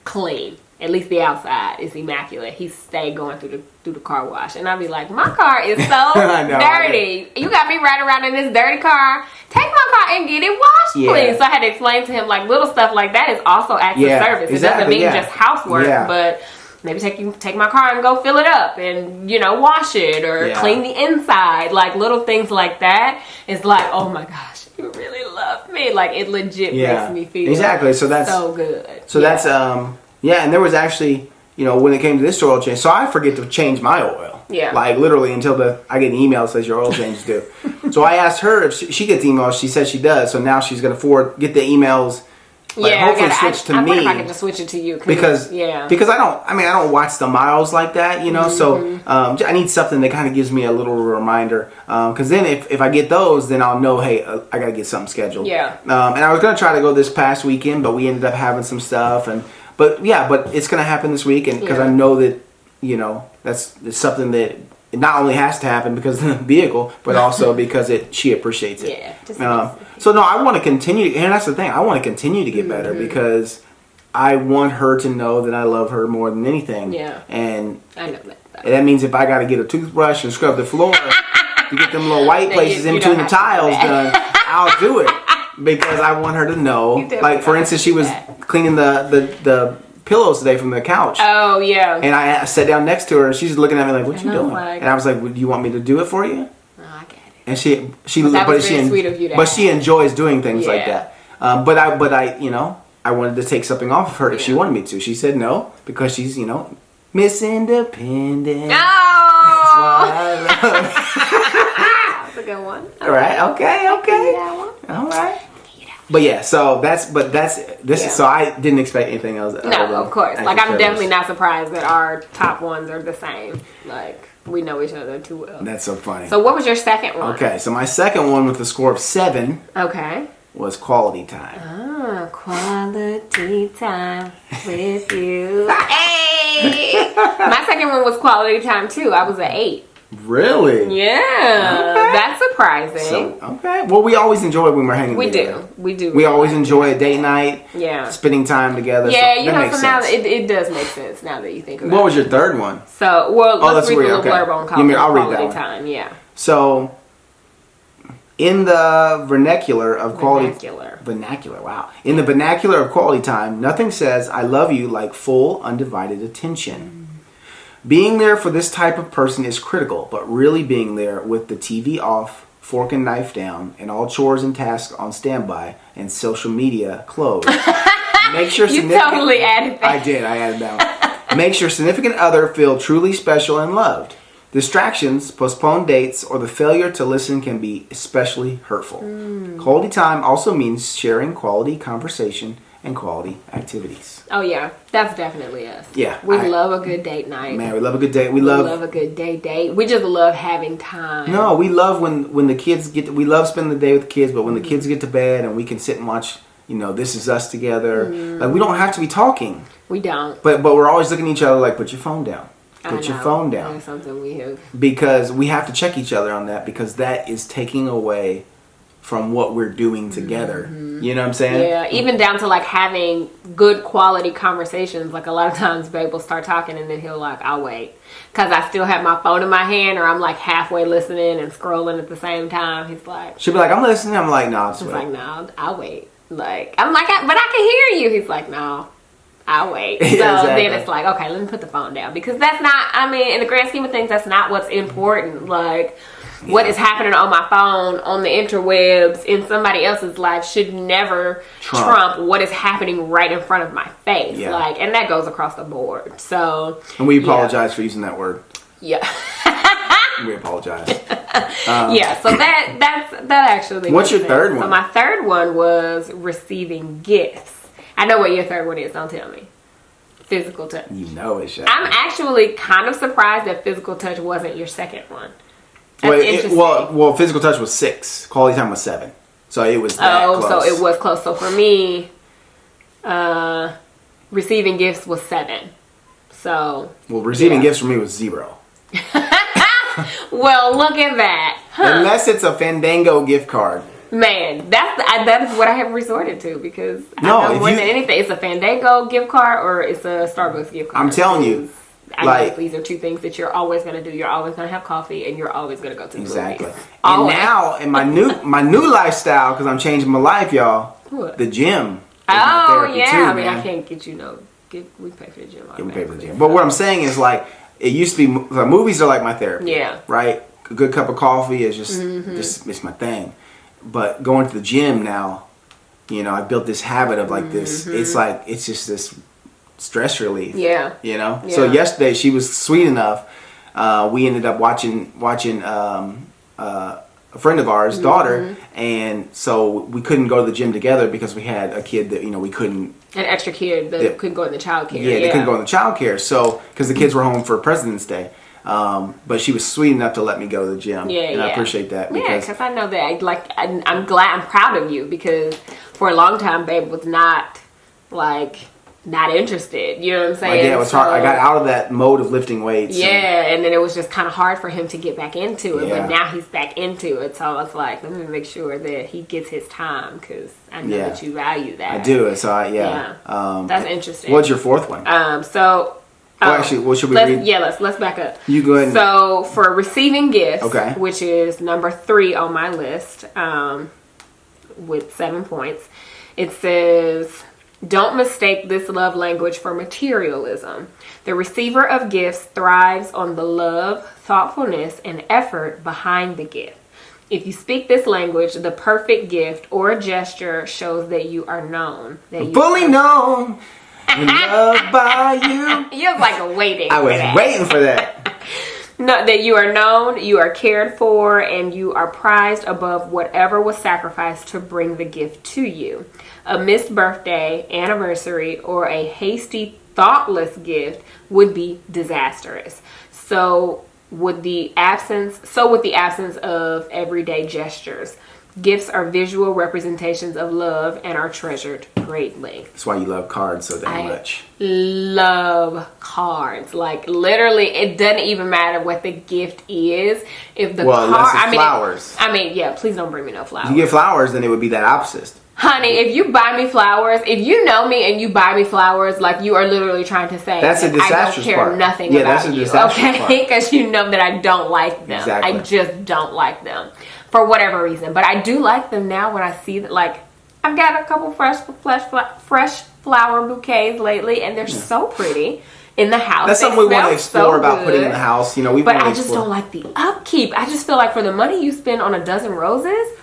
clean. At least the outside is immaculate. He stayed going through the car wash, and I'd be like, my car is so dirty. You got me right around in this dirty car. Take my car and get it washed, please. So I had to explain to him like little stuff like that is also acts of service. It doesn't mean just housework, but maybe take my car and go fill it up and wash it or clean the inside. Like little things like that is like, oh my gosh, you really love me. Like it legit makes me feel so that's so good. So that's and there was actually, when it came to this oil change, so I forget to change my oil. Yeah. Like literally until I get an email that says your oil change is due. So I asked her if she gets emails. She said she does. So now she's going to get the emails. Like, hopefully switch to me. I wonder if I can just switch it to you. Because I don't watch the miles like that, So I need something that kind of gives me a little reminder. Because then if I get those, then I'll know, hey, I got to get something scheduled. Yeah. And I was going to try to go this past weekend, but we ended up having some stuff. But it's going to happen this week. And because I know that, that's something that it not only has to happen because of the vehicle, but also because she appreciates it. Yeah. So no, I want to continue, and that's the thing. I want to continue to get better because I want her to know that I love her more than anything. Yeah. And I know that. And that means if I got to get a toothbrush and scrub the floor to get them little white places in between the tiles done, I'll do it because I want her to know. Like for instance, she was cleaning the pillows today from the couch. Oh yeah. And I sat down next to her and she's looking at me like, "What you doing?" And I was like, "Do you want me to do it for you?" Oh, I get it. And she sweet of you but she enjoys doing things like that. But I wanted to take something off of her if she wanted me to. She said no because she's Miss Independent. That's why I love her. That's a good one. All right. Okay. All right. But yeah, so so I didn't expect anything else. No, of course. Like I'm definitely not surprised that our top ones are the same. Like we know each other too well. That's so funny. So what was your second one? Okay, so my second one with a score of 7. Okay. Was quality time. Quality time with you. Hey! My second one was quality time too. I was an 8. Really? Yeah. Okay. That's surprising. So, well, we always enjoy when we're hanging together. We do. We always enjoy a date night. Yeah. Spending time together. Yeah, so now it does make sense now that you think about it. What was your third one? So, let's read the little blurb on quality time. Yeah. So, in the vernacular of quality... Vernacular, wow. In the vernacular of quality time, nothing says, I love you like full, undivided attention. Being there for this type of person is critical, but really being there with the TV off, fork and knife down, and all chores and tasks on standby, and social media closed. Make your you totally added that. I did. I added that one. Makes your significant other feel truly special and loved. Distractions, postponed dates, or the failure to listen can be especially hurtful. Quality time also means sharing quality conversation and quality activities. Oh yeah, that's definitely us. Yeah, we love a good date night. Man, we love a good date. We love a good date. We just love having time. No, we love when the kids we love spending the day with the kids, but when the kids get to bed and we can sit and watch, This Is Us together. Like we don't have to be talking. We don't. But we're always looking at each other like, put your phone down. Put your phone down. That's something we have. Because we have to check each other on that because that is taking away from what we're doing together. You know what I'm saying? Yeah, even down to like having good quality conversations. Like a lot of times Babe will start talking and then he'll like, I'll wait. Because I still have my phone in my hand or I'm like halfway listening and scrolling at the same time. He's like... She'll be like, I'm listening. I'm like, no, He's like, no, I'll wait. Like, I'm like, but I can hear you. He's like, no, I'll wait. So exactly. Then it's like, okay, let me put the phone down. Because that's not, in the grand scheme of things, that's not what's important. Like... Yeah. What is happening on my phone, on the interwebs, in somebody else's life should never trump what is happening right in front of my face. Yeah. Like, and that goes across the board. So, and we apologize for using that word. Yeah, we apologize. Yeah, so that actually. What's your third one? So my third one was receiving gifts. I know what your third one is. Don't tell me. Physical touch. You know it, Shay. I'm actually kind of surprised that physical touch wasn't your second one. Well, physical touch was 6. Quality time was 7. So it was that close. So it was close. So for me, receiving gifts was 7. So. Well, receiving gifts for me was 0. Well, look at that. Unless it's a Fandango gift card. Man, that is what I have resorted to because I know more than anything, it's a Fandango gift card or it's a Starbucks gift card. I'm telling you. I know these are 2 things that you're always going to do. You're always going to have coffee and you're always going to go to the movies. And now, in my new lifestyle, because I'm changing my life, y'all, the gym. Oh, yeah. Too, I mean, I can't get we pay for the gym. We pay for the gym. But what I'm saying is, like, it used to be, movies are like my therapy. Yeah. Right? A good cup of coffee is just it's my thing. But going to the gym now, you know, I built this habit of like this. It's like, it's just this stress relief. Yeah. You know? Yeah. So yesterday she was sweet enough. We ended up watching a friend of ours, daughter, and so we couldn't go to the gym together because we had a kid that, you know, we couldn't. An extra kid that couldn't go in the child care. Yeah, they couldn't go in the child care. So, because the kids were home for President's Day. But she was sweet enough to let me go to the gym. Yeah, and I appreciate that. Because I know that. I'm glad, I'm proud of you because for a long time, Babe was not interested. You know what I'm saying? It was hard. I got out of that mode of lifting weights. Yeah, and then it was just kind of hard for him to get back into it. But now he's back into it. So I was like, let me make sure that he gets his time because I know that you value that. I do. So that's interesting. What's your 4th one? Actually, what should we read? Yeah, let's back up. You go ahead. So for receiving gifts, which is number 3 on my list, with 7 points, it says, don't mistake this love language for materialism. The receiver of gifts thrives on the love, thoughtfulness, and effort behind the gift. If you speak this language, the perfect gift or gesture shows that you are known. Fully known. Loved by you. You was like waiting. I was waiting for that. No, that you are known, you are cared for, and you are prized above whatever was sacrificed to bring the gift to you. A missed birthday, anniversary, or a hasty, thoughtless gift would be disastrous. So with the absence of everyday gestures. Gifts are visual representations of love and are treasured greatly. That's why you love cards so damn much. Love cards. Like literally, it doesn't even matter what the gift is. If the flowers. Please don't bring me no flowers. If you get flowers, then it would be that opposite. Honey, if you buy me flowers, if you know me and you buy me flowers, like you are literally trying to say that's a disastrous I don't care nothing about you, okay? Because you know that I don't like them. Exactly. I just don't like them for whatever reason. But I do like them now when I see that. Like I've got a couple fresh flower bouquets lately, and they're so pretty in the house. That's something we want to explore about putting in the house. You know, but I just don't like the upkeep. I just feel like for the money you spend on a dozen roses,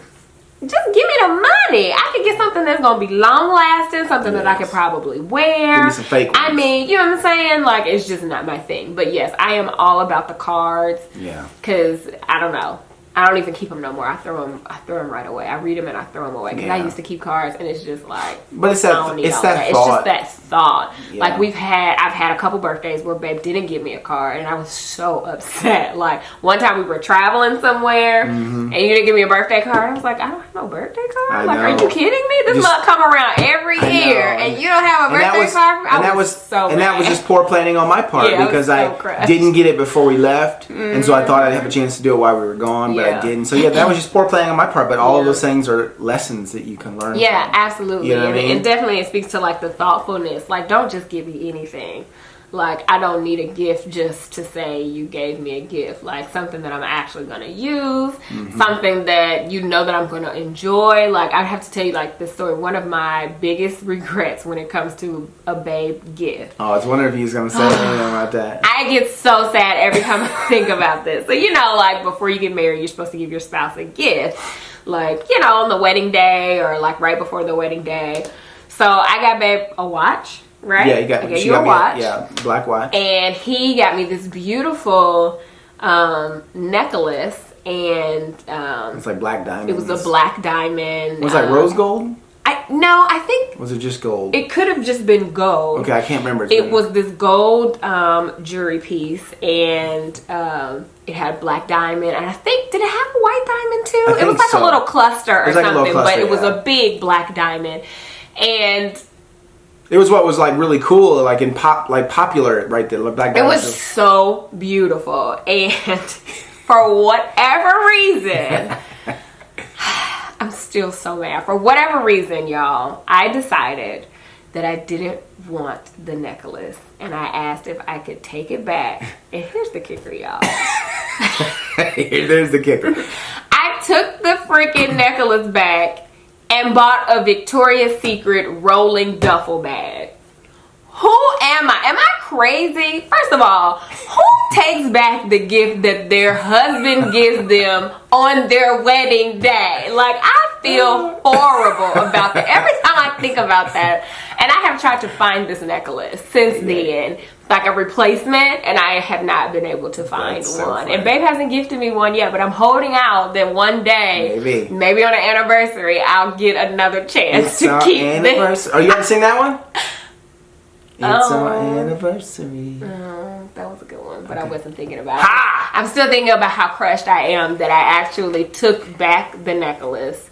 just give me the money. I could get something that's going to be long lasting, something that I could probably wear. Give me some fake ones. I mean, you know what I'm saying? Like, it's just not my thing. But yes, I am all about the cards. Yeah. Because, I don't know. I don't even keep them no more. I throw them right away. I read them and I throw them away. Because I used to keep cards and it's just like, but it's that thought. It's just that thought. Yeah. Like I've had a couple birthdays where Babe didn't give me a card and I was so upset. Like one time we were traveling somewhere and you didn't give me a birthday card. I was like, I don't have no birthday card. Like, are you kidding me? This luck come around every year and you don't have a birthday card. That was just poor planning on my part because I didn't get it before we left, and so I thought I'd have a chance to do it while we were gone, but I didn't. So that was just poor planning on my part. But all of those things are lessons that you can learn. Yeah, from. Absolutely. You know what I mean? And definitely it speaks to like the thoughtfulness. Like, don't just give me anything. Like, I don't need a gift just to say you gave me a gift. Like, something that I'm actually going to use. Something that you know that I'm going to enjoy. Like, I have to tell you, like, this story. One of my biggest regrets when it comes to a Babe gift. Oh, I was wondering if you was going to say anything about that. I get so sad every time I think about this. So, you know, like, before you get married, you're supposed to give your spouse a gift. Like, you know, on the wedding day or, like, right before the wedding day. So, I got Babe a watch. Right? Yeah, she got me a black watch. And he got me this beautiful necklace, and it's like black diamond. It was a black diamond. Was it like rose gold? I think... Was it just gold? It could have just been gold. Okay, I can't remember. It was this gold jewelry piece, and it had black diamond. And I think, did it have a white diamond too? It was like a little cluster or something, but it was a big black diamond. And it was what was like really cool, like in popular right there. Black diamond. It was so beautiful, and for whatever reason. I'm still so mad. For whatever reason, y'all, I decided that I didn't want the necklace. And I asked if I could take it back. And here's the kicker, y'all. There's the kicker. I took the freaking necklace back and bought a Victoria's Secret rolling duffel bag. Who am I? Am I crazy? First of all, who takes back the gift that their husband gives them on their wedding day? Like, I feel horrible about that. Every time I think about that, and I have tried to find this necklace since then, like a replacement, and I have not been able to find one. And Babe hasn't gifted me one yet, but I'm holding out that one day, maybe on an anniversary, I'll get another chance to keep it. Oh, you haven't seen that one? It's our anniversary. That was a good one, but I wasn't thinking about it. I'm still thinking about how crushed I am that I actually took back the necklace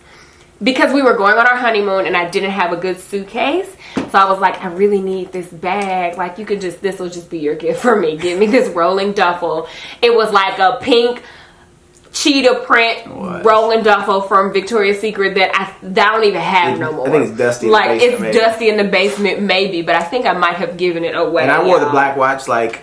because we were going on our honeymoon and I didn't have a good suitcase. So I was like, I really need this bag. Like, this will just be your gift for me. Give me this rolling duffel. It was like a pink cheetah print rolling duffel from Victoria's Secret that I don't even have no more. I think it's dusty. Like, it's dusty in the basement, maybe, but I think I might have given it away. And I wore the black watch, like.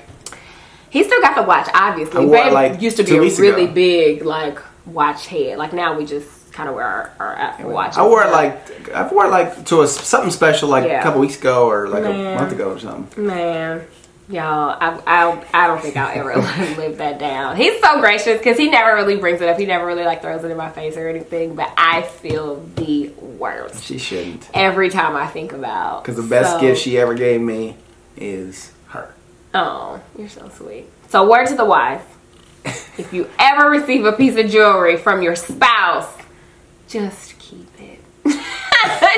He still got the watch, obviously. Babe used to be a really big, like, watch head. Like, now we just kind of wear our Apple watch. I wore it like to something special, like a couple weeks ago or like a month ago or something. Man. Y'all, I don't think I'll ever live that down. He's so gracious because he never really brings it up. He never really like throws it in my face or anything. But I feel the worst. She shouldn't. Every time I think about. Because the best gift she ever gave me is her. Oh, you're so sweet. So word to the wise. If you ever receive a piece of jewelry from your spouse, just keep it.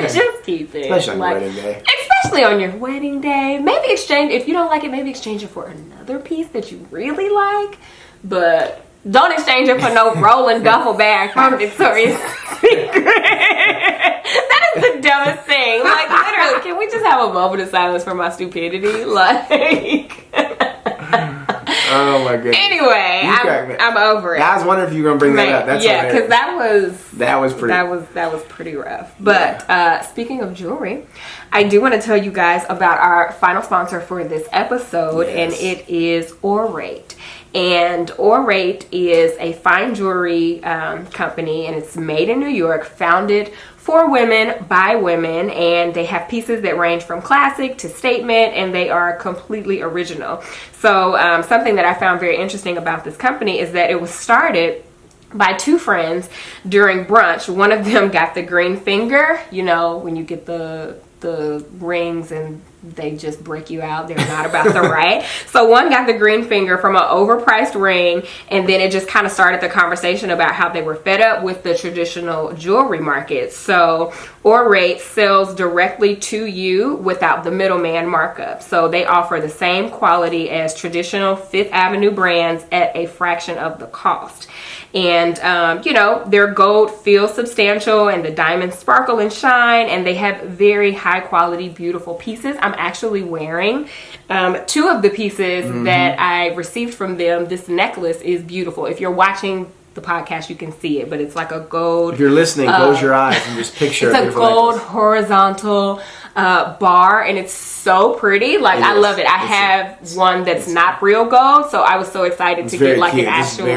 Just keep it. Especially on your wedding day. Especially on your wedding day. Maybe exchange, if you don't like it, maybe exchange it for another piece that you really like. But don't exchange it for no rolling duffel bag from Victoria's Secret. That is the dumbest thing. Like, literally, can we just have a moment of silence for my stupidity? Like... Oh my goodness. Anyway, I'm over it. I was wondering if you were gonna bring that up. That's because that was pretty rough. But speaking of jewelry, I do want to tell you guys about our final sponsor for this episode, and it is Ornate. And Ornate is a fine jewelry company, and it's made in New York, founded for women by women, and they have pieces that range from classic to statement, and they are completely original. So something that I found very interesting about this company is that it was started by two friends during brunch. One of them got the green finger, you know, when you get the rings and they just break you out. They're not about the right. So one got the green finger from an overpriced ring, and then it just kind of started the conversation about how they were fed up with the traditional jewelry market. So Ornate sells directly to you without the middleman markup. So they offer the same quality as traditional Fifth Avenue brands at a fraction of the cost. And, you know, their gold feels substantial and the diamonds sparkle and shine, and they have very high quality, beautiful pieces. I'm actually wearing two of the pieces that I received from them. This necklace is beautiful. If you're watching the podcast, you can see it, but it's like a gold. If you're listening, close your eyes and just picture it's a gold necklace. Horizontal bar, and it's so pretty. Like, I love it. I have one that's not real gold, so I was so excited to get like an actual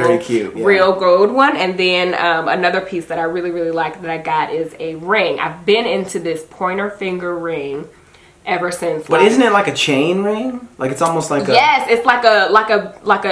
real gold one. And then another piece that I really, really like that I got is a ring. I've been into this pointer finger ring ever since. But isn't it like a chain ring? Like, it's almost like a... Yes, it's like a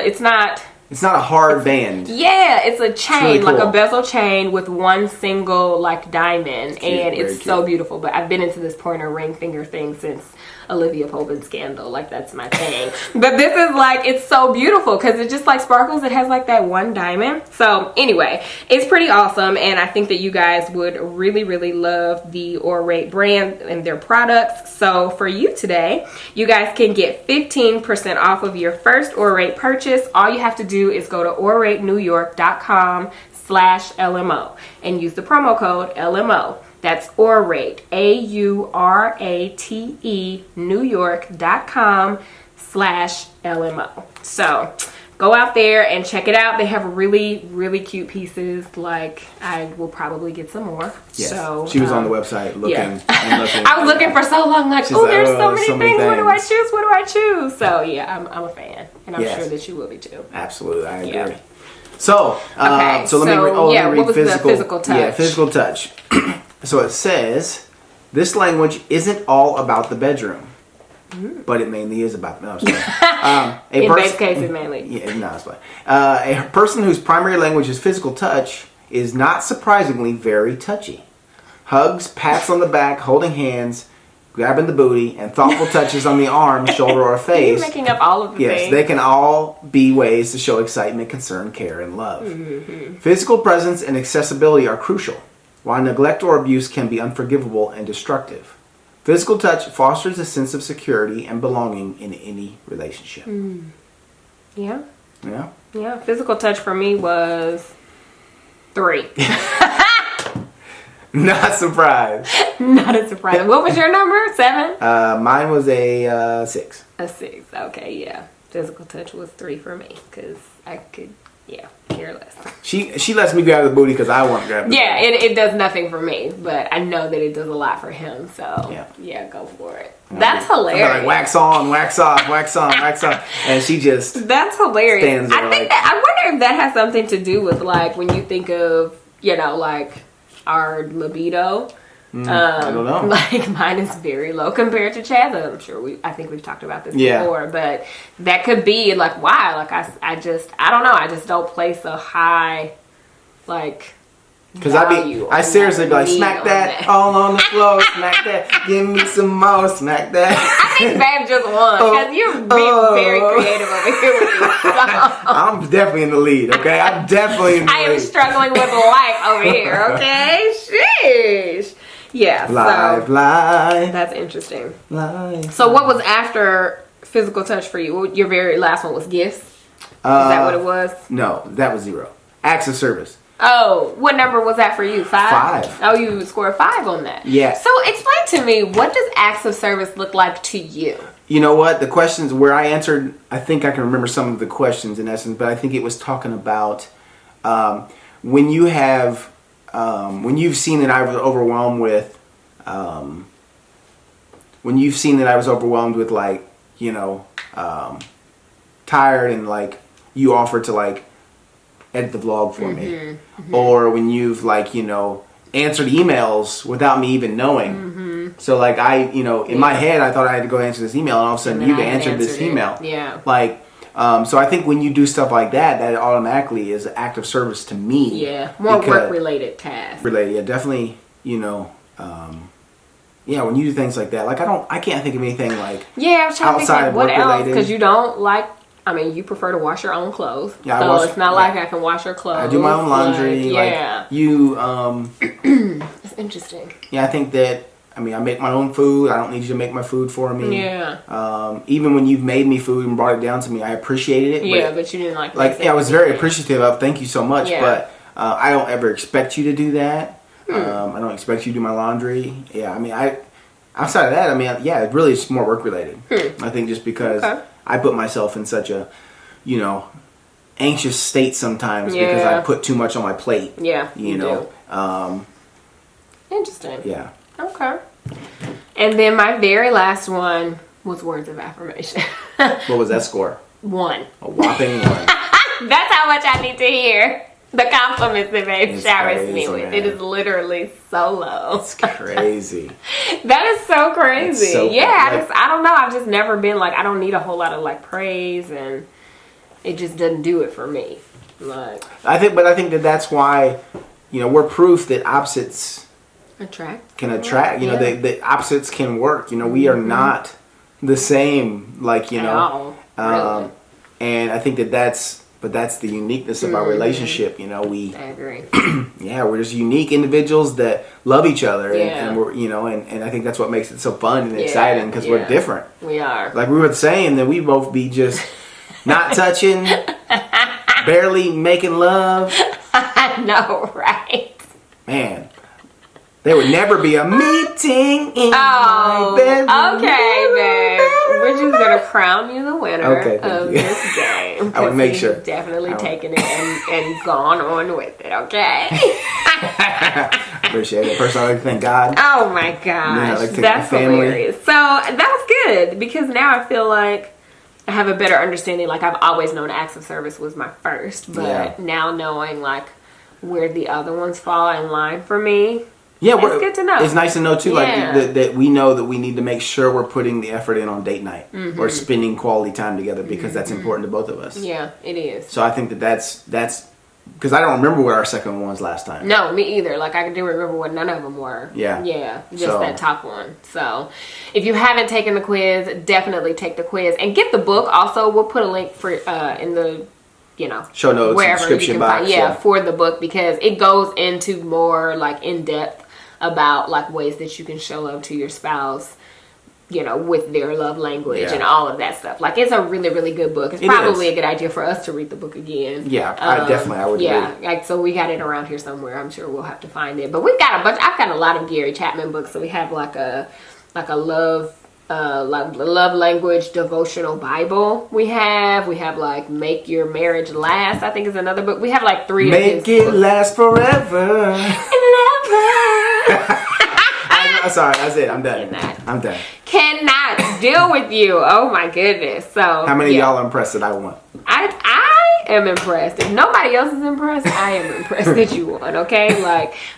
it's not... It's not a hard band. Yeah, it's a chain, really cool. Like a bezel chain with one single like diamond, and it's so beautiful. But I've been into this pointer ring finger thing since Olivia Pope scandal. Like, that's my thing. But this is like, it's so beautiful because it just like sparkles. It has like that one diamond. So anyway, it's pretty awesome. And I think that you guys would really, really love the Ornate brand and their products. So for you today, you guys can get 15% off of your first Ornate purchase. All you have to do is go to ornatenewyork.com/LMO and use the promo code LMO. That's Ornate, AURATE, NewYork.com/LMO. So go out there and check it out. They have really, really cute pieces. Like, I will probably get some more. Yes. So she was on the website looking and looking. I was looking for so long, like, oh, there's so many things. What do I choose? What do I choose? So yeah, I'm a fan, and I'm sure that you will be too. Absolutely, I agree. Yeah. So, okay, so let me read what was the physical touch? Yeah, physical touch. So it says, this language isn't all about the bedroom, but it mainly is about. No, in Babe's case, it mainly. Yeah, no, it's fine. A person whose primary language is physical touch is not surprisingly very touchy. Hugs, pats on the back, holding hands, grabbing the booty, and thoughtful touches on the arm, shoulder, or face. You're making up all of the things. Yes, they can all be ways to show excitement, concern, care, and love. Physical presence and accessibility are crucial, while neglect or abuse can be unforgivable and destructive. Physical touch fosters a sense of security and belonging in any relationship. Yeah. Yeah? Yeah, physical touch for me was 3. Not surprised. Not a surprise. What was your number? 7? Mine was a 6. A 6. Okay, yeah. Physical touch was 3 for me because I could, care less. She lets me grab the booty because I want to grab the booty. Yeah, it does nothing for me, but I know that it does a lot for him. So yeah, go for it. That's hilarious. I'm like, wax on, wax off, wax on, wax off, and she just that's hilarious. Stands there I think that I wonder if that has something to do with like when you think of like our libido. I don't know. Like mine is very low compared to Chad's. I'm sure I think we've talked about this before, but that could be like why. Like I don't know. I just don't place a high like because I seriously be like smack that all on the floor, smack that, give me some more, smack that. I think Babe just won because you're being very creative over here with this song. I'm definitely in the lead. Okay, I'm definitely in the lead. I am struggling with life over here. Okay, sheesh. Yeah, live. That's interesting. Live. So what was after physical touch for you? Your very last one was gifts? Is that what it was? No, that was 0. Acts of service. Oh, what number was that for you? 5? 5. Oh, you scored 5 on that. Yeah. So explain to me, what does acts of service look like to you? You know what? The questions where I answered, I think I can remember some of the questions in essence, but I think it was talking about when you have... when you've seen that I was overwhelmed with, like, tired and like you offered to like edit the vlog for me, or when you've like answered emails without me even knowing. So like I in my head I thought I had to go answer this email, and all of a sudden you've answered this email. Yeah. Like. So I think when you do stuff like that, that automatically is an act of service to me. Yeah, more work-related tasks. Related, yeah, definitely. When you do things like that, like I can't think of anything like I was trying to think like what else because you don't like. I mean, you prefer to wash your own clothes, so it's not like I can wash your clothes. I do my own laundry. Like you. It's interesting. Yeah, I think that. I mean, I make my own food. I don't need you to make my food for me. Yeah. Even when you've made me food and brought it down to me, I appreciated it. Yeah, but you didn't like. I was very appreciative of. Thank you so much. Yeah. But I don't ever expect you to do that. I don't expect you to do my laundry. Yeah. I mean, outside of that, I mean, it really is more work related. I think just because I put myself in such a, anxious state sometimes because I put too much on my plate. Yeah. You know. Interesting. Yeah. Okay. And then my very last one was words of affirmation. What was that score? 1. A whopping 1. That's how much I need to hear. The compliments that Babe showers me with. Man. It is literally so low. It's crazy. That is so crazy. So I don't know. I've just never been like, I don't need a whole lot of like praise, and it just doesn't do it for me. Like I think that's why, we're proof that opposites can attract. The opposites can work. We are not the same, like, you know. Really. And I think that's the uniqueness of our relationship, you know. I agree. We're just unique individuals that love each other, and we're, you know, and I think that's what makes it so fun and exciting, because we're different. We are. Like we were saying, that we both be just not touching, barely making love. I know, right? Man, there would never be a meeting in my bedroom. Okay, babe. We're just gonna crown you the winner of you. this game. I would make sure. Definitely taken it and gone on with it. Okay. Appreciate it. First, I like to thank God. Oh my gosh, that's hilarious. So that was good, because now I feel like I have a better understanding. Like, I've always known acts of service was my first, but now knowing like where the other ones fall in line for me. Yeah, it's good to know. It's nice to know too, like that we know that we need to make sure we're putting the effort in on date night or spending quality time together, because that's important to both of us. Yeah, it is. So I think that's because I don't remember what our second one was last time. No, me either. Like, I do remember what none of them were. Yeah, just that top one. So if you haven't taken the quiz, definitely take the quiz and get the book. Also, we'll put a link for in the show notes, wherever description box, for the book, because it goes into more like in depth about like ways that you can show love to your spouse, with their love language and all of that stuff. Like, it's a really, really good book. It's probably a good idea for us to read the book again. Yeah, I would agree. Like, so we got it around here somewhere. I'm sure we'll have to find it. But we've got a bunch. I've got a lot of Gary Chapman books. So we have like a love language devotional Bible. We have like Make Your Marriage Last, I think is another book. We have like 3 of his Make it last forever. Sorry, that's it. I'm done. I'm done. Cannot deal with you. Oh my goodness. So how many of y'all are impressed that I won? I am impressed. If nobody else is impressed, I am impressed that you won. Okay,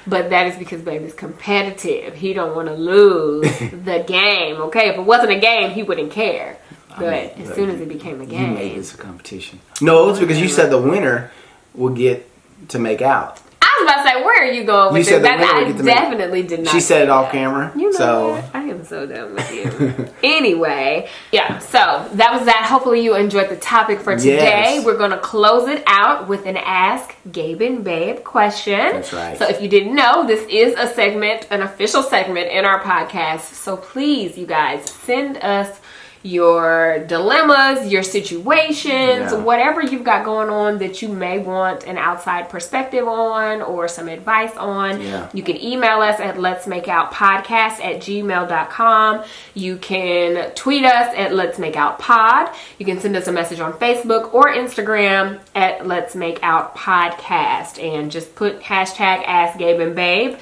but that is because baby's competitive. He don't want to lose the game. Okay, if it wasn't a game, he wouldn't care. But as soon as it became a game, you made this a competition. No, it's because you said the winner will get to make out. I was about to say, where are you going with this? I definitely did not. She said it off camera. I am so done with you. Anyway, so that was that. Hopefully you enjoyed the topic for today. We're going to close it out with an Ask Gabe and Babe question. That's right. So if you didn't know, this is a segment, an official segment in our podcast. So please, you guys, send us your dilemmas, your situations, whatever you've got going on that you may want an outside perspective on or some advice on. You can email us at letsmakeoutpodcast@gmail.com. You can tweet us at letsmakeoutpod. You can send us a message on Facebook or Instagram at letsmakeoutpodcast, and just put hashtag Ask Gabe and Babe,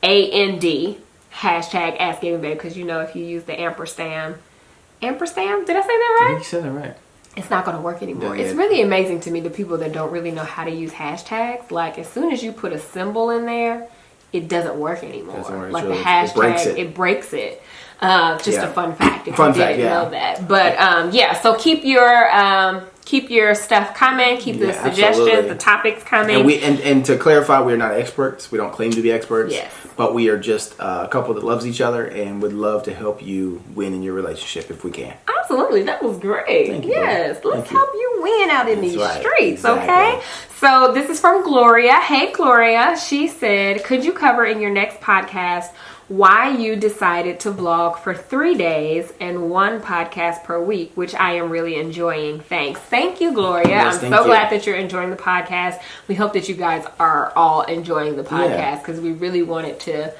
AND, hashtag Ask Gabe and Babe, because if you use the ampersand, did I say that right? You said that right. It's not going to work anymore. It's really amazing to me, the people that don't really know how to use hashtags. Like, as soon as you put a symbol in there, it doesn't work anymore. Like, the hashtag, it breaks it. Just a fun fact if you didn't know that. But so keep your stuff coming. Keep the suggestions, the topics coming. And to clarify, we're not experts. We don't claim to be experts. Yes. But we are just a couple that loves each other and would love to help you win in your relationship if we can. Absolutely. That was great. Thank you, yes. Let's help you win out in these streets, exactly. Okay? So this is from Gloria. Hey, Gloria. She said, could you cover in your next podcast why you decided to vlog for 3 days and 1 podcast per week, which I am really enjoying. Thanks. Thank you, Gloria. Yes, I'm so glad that you're enjoying the podcast. We hope that you guys are all enjoying the podcast, because we really wanted to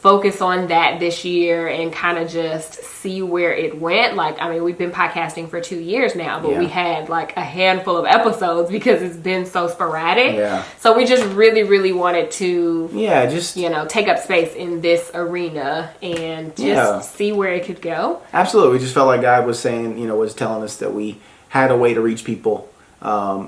focus on that this year and kind of just see where it went. Like, I mean, we've been podcasting for 2 years now, but we had like a handful of episodes because it's been so sporadic. So we just really, really wanted to, take up space in this arena and just see where it could go. Absolutely. We just felt like God was saying, was telling us that we had a way to reach people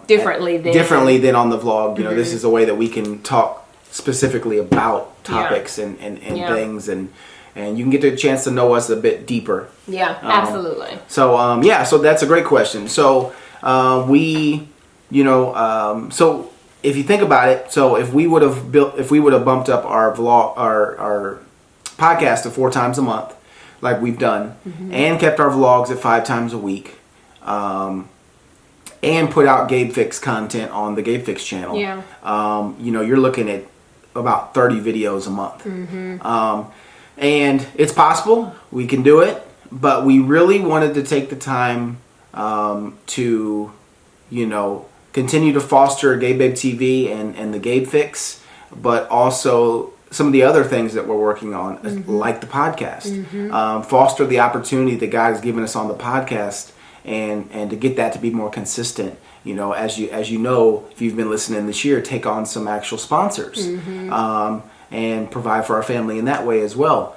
differently than on the vlog. This is a way that we can talk specifically about topics and things, and you can get a chance to know us a bit deeper. Absolutely. So so that's a great question. So so if you think about it, so if we would have bumped up our vlog, our podcast to 4 times a month, like we've done, and kept our vlogs at 5 times a week, and put out Gabe Fix content on the Gabe Fix channel, you know, you're looking at about 30 videos a month. And it's possible we can do it, but we really wanted to take the time to, you know, continue to foster Gabe Babe TV and the Gabe Fix, but also some of the other things that we're working on, like the podcast. Foster the opportunity that God has given us on the podcast, and to get that to be more consistent. You know, as you know, if you've been listening this year, take on some actual sponsors, and provide for our family in that way as well.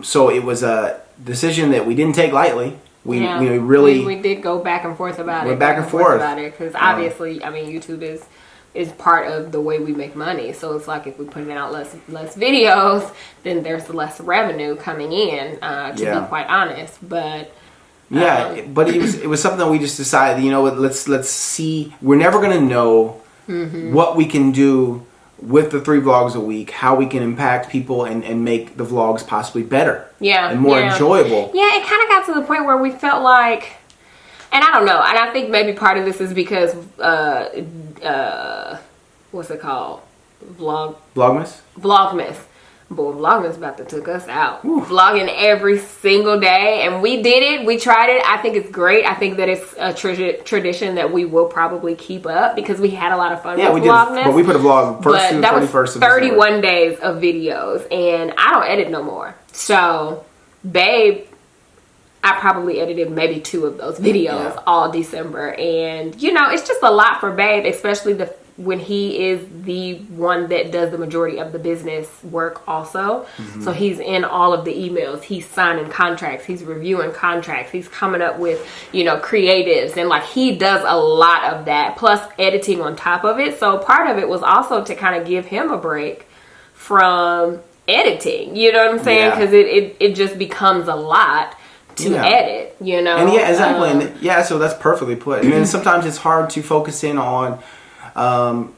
So it was a decision that we didn't take lightly. We did go back and forth about it. Back and forth about it, because obviously, I mean, YouTube is part of the way we make money. So it's like if we put out less videos, then there's less revenue coming in. To be quite honest, but. But it was something that we just decided, you know, let's see. We're never going to know what we can do with the 3 vlogs a week, how we can impact people and make the vlogs possibly better. And more enjoyable. Yeah, it kind of got to the point where we felt like, and I don't know, and I think maybe part of this is because, what's it called? Vlogmas? Vlogmas. Boy, vlogging's about to took us out. Vlogging every single day, and we did it. We tried it. I think it's great. I think that it's a tradition that we will probably keep up, because we had a lot of fun with Vlogmas. But we put a vlog first to 31st of 31 days of videos, and I don't edit no more. So, Babe, I probably edited maybe 2 of those videos all December, and you know, it's just a lot for Babe, especially when he is the one that does the majority of the business work also. So he's in all of the emails, he's signing contracts, he's reviewing contracts, he's coming up with, you know, creatives, and like he does a lot of that, plus editing on top of it. So part of it was also to kind of give him a break from editing, you know what I'm saying? Because it just becomes a lot to edit, you know? And exactly. So that's perfectly put. And then sometimes it's hard to focus in on,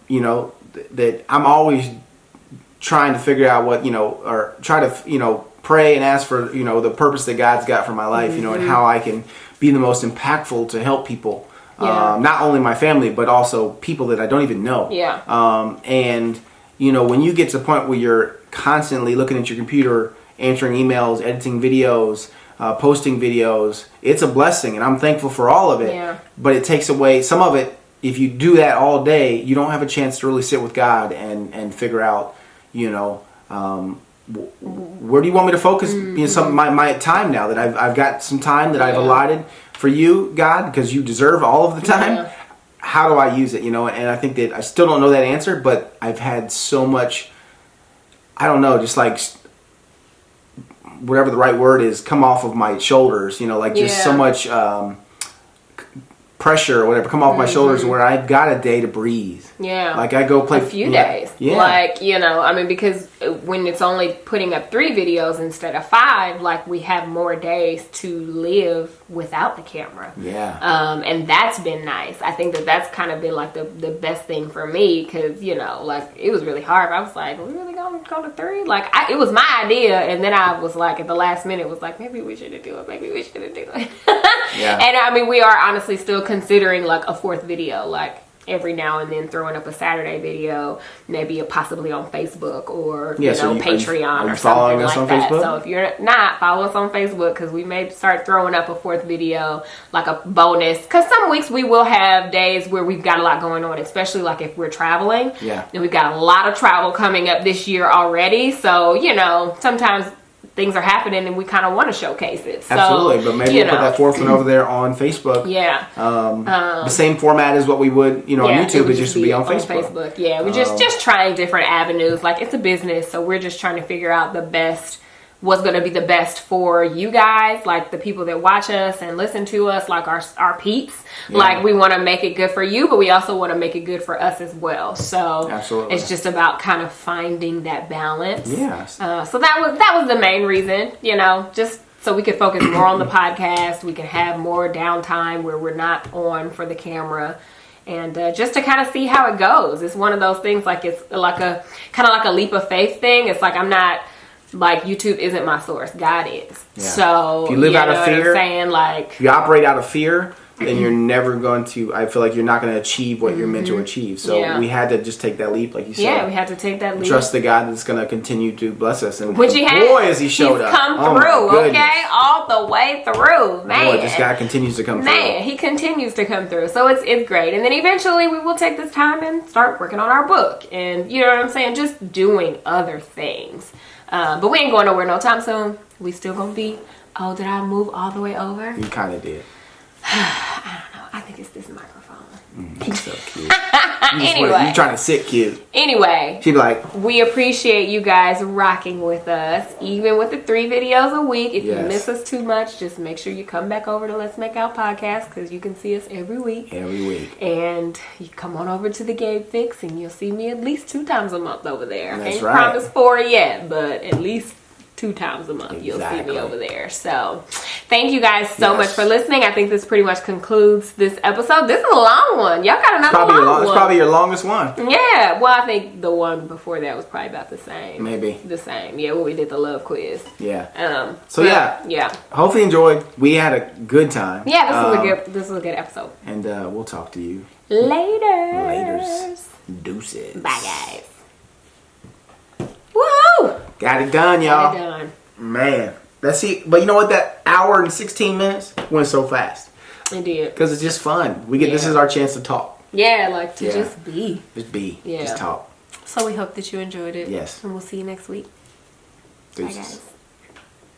you know, that I'm always trying to figure out what, you know, or try to, you know, pray and ask for, you know, the purpose that God's got for my life, you know, and how I can be the most impactful to help people. Not only my family, but also people that I don't even know. And, you know, when you get to the point where you're constantly looking at your computer, answering emails, editing videos, posting videos, it's a blessing, and I'm thankful for all of it. But it takes away some of it. If you do that all day, you don't have a chance to really sit with God and figure out, you know, where do you want me to focus? You know, my time now that I've got some time that I've allotted for you, God, because you deserve all of the time. How do I use it? You know, and I think that I still don't know that answer, but I've had so much, I don't know, just like whatever the right word is, come off of my shoulders. You know, like just so much. Pressure or whatever come off my shoulders, where I've got a day to breathe. Like I go play a few days. Like, you know, I mean, because when it's only putting up 3 videos instead of 5, like we have more days to live without the camera. And that's been nice. I think that's kind of been like the best thing for me, because, you know, like it was really hard. I was like, are we really gonna go to 3? Like it was my idea, and then I was like at the last minute was like, maybe we shouldn't do it, And I mean, we are honestly still considering like a 4th video, like every now and then throwing up a Saturday video, maybe possibly on Facebook or you know, Patreon or something like that. Facebook? So if you're not, follow us on Facebook, because we may start throwing up a 4th video, like a bonus, because some weeks we will have days where we've got a lot going on, especially like if we're traveling. And we've got a lot of travel coming up this year already, so you know, sometimes things are happening and we kind of want to showcase it. So, absolutely, but maybe we'll put that 4th one over there on Facebook. The same format as what we would, you know, on YouTube. It just would be on Facebook. We're just trying different avenues. Like it's a business, so we're just trying to figure out what's going to be the best for you guys, like the people that watch us and listen to us, like our peeps. Like we want to make it good for you, but we also want to make it good for us as well. So it's just about kind of finding that balance. So that was the main reason, you know, just so we could focus more on the podcast. We can have more downtime where we're not on for the camera. And just to kind of see how it goes. It's one of those things, like it's like a kind of like a leap of faith thing. It's like I'm not like YouTube isn't my source. God is. Yeah. So if you live out of fear, what I'm saying, like, if you operate out of fear, then you're never going to. I feel like you're not going to achieve what you're meant to achieve. So we had to just take that leap, like you said. Yeah, we had to take that leap. Trust the God that's going to continue to bless us. And Which he has. Boy, has he showed up. He's come through, okay? All the way through, man. Boy, this guy continues to come through. Man, he continues to come through. So it's great. And then eventually we will take this time and start working on our book. And you know what I'm saying? Just doing other things. But we ain't going nowhere no time soon. We still going to be, oh, did I move all the way over? You kind of did. I don't know. I think it's this microphone. He's so cute. Anyway. You trying to sit cute. Anyway. She'd be like, we appreciate you guys rocking with us, even with the 3 videos a week. If you miss us too much, just make sure you come back over to Let's Make Out Podcast, because you can see us every week. Every week. And you come on over to the Gabe Fix, and you'll see me at least 2 times a month over there. That's Ain't right. promised 4 yet, but at least 2 times a month you'll see me over there. So thank you guys so much for listening. I think this pretty much concludes this episode. This is a long one. Y'all got another long one. It's probably your longest one. Yeah. Well, I think the one before that was probably about the same. Maybe. The same. Yeah, when we did the love quiz. Yeah. Yeah. Hopefully enjoyed. We had a good time. Yeah, this was a good episode. And we'll talk to you later. Deuces. Bye, guys. Woo! Got it done, y'all. Got it done. Man. Let's see. But you know what? That hour and 16 minutes went so fast. It did. Because it's just fun. This is our chance to talk. Yeah, like to just be. Just be. Yeah. Just talk. So we hope that you enjoyed it. Yes. And we'll see you next week. Deuces. Bye, guys.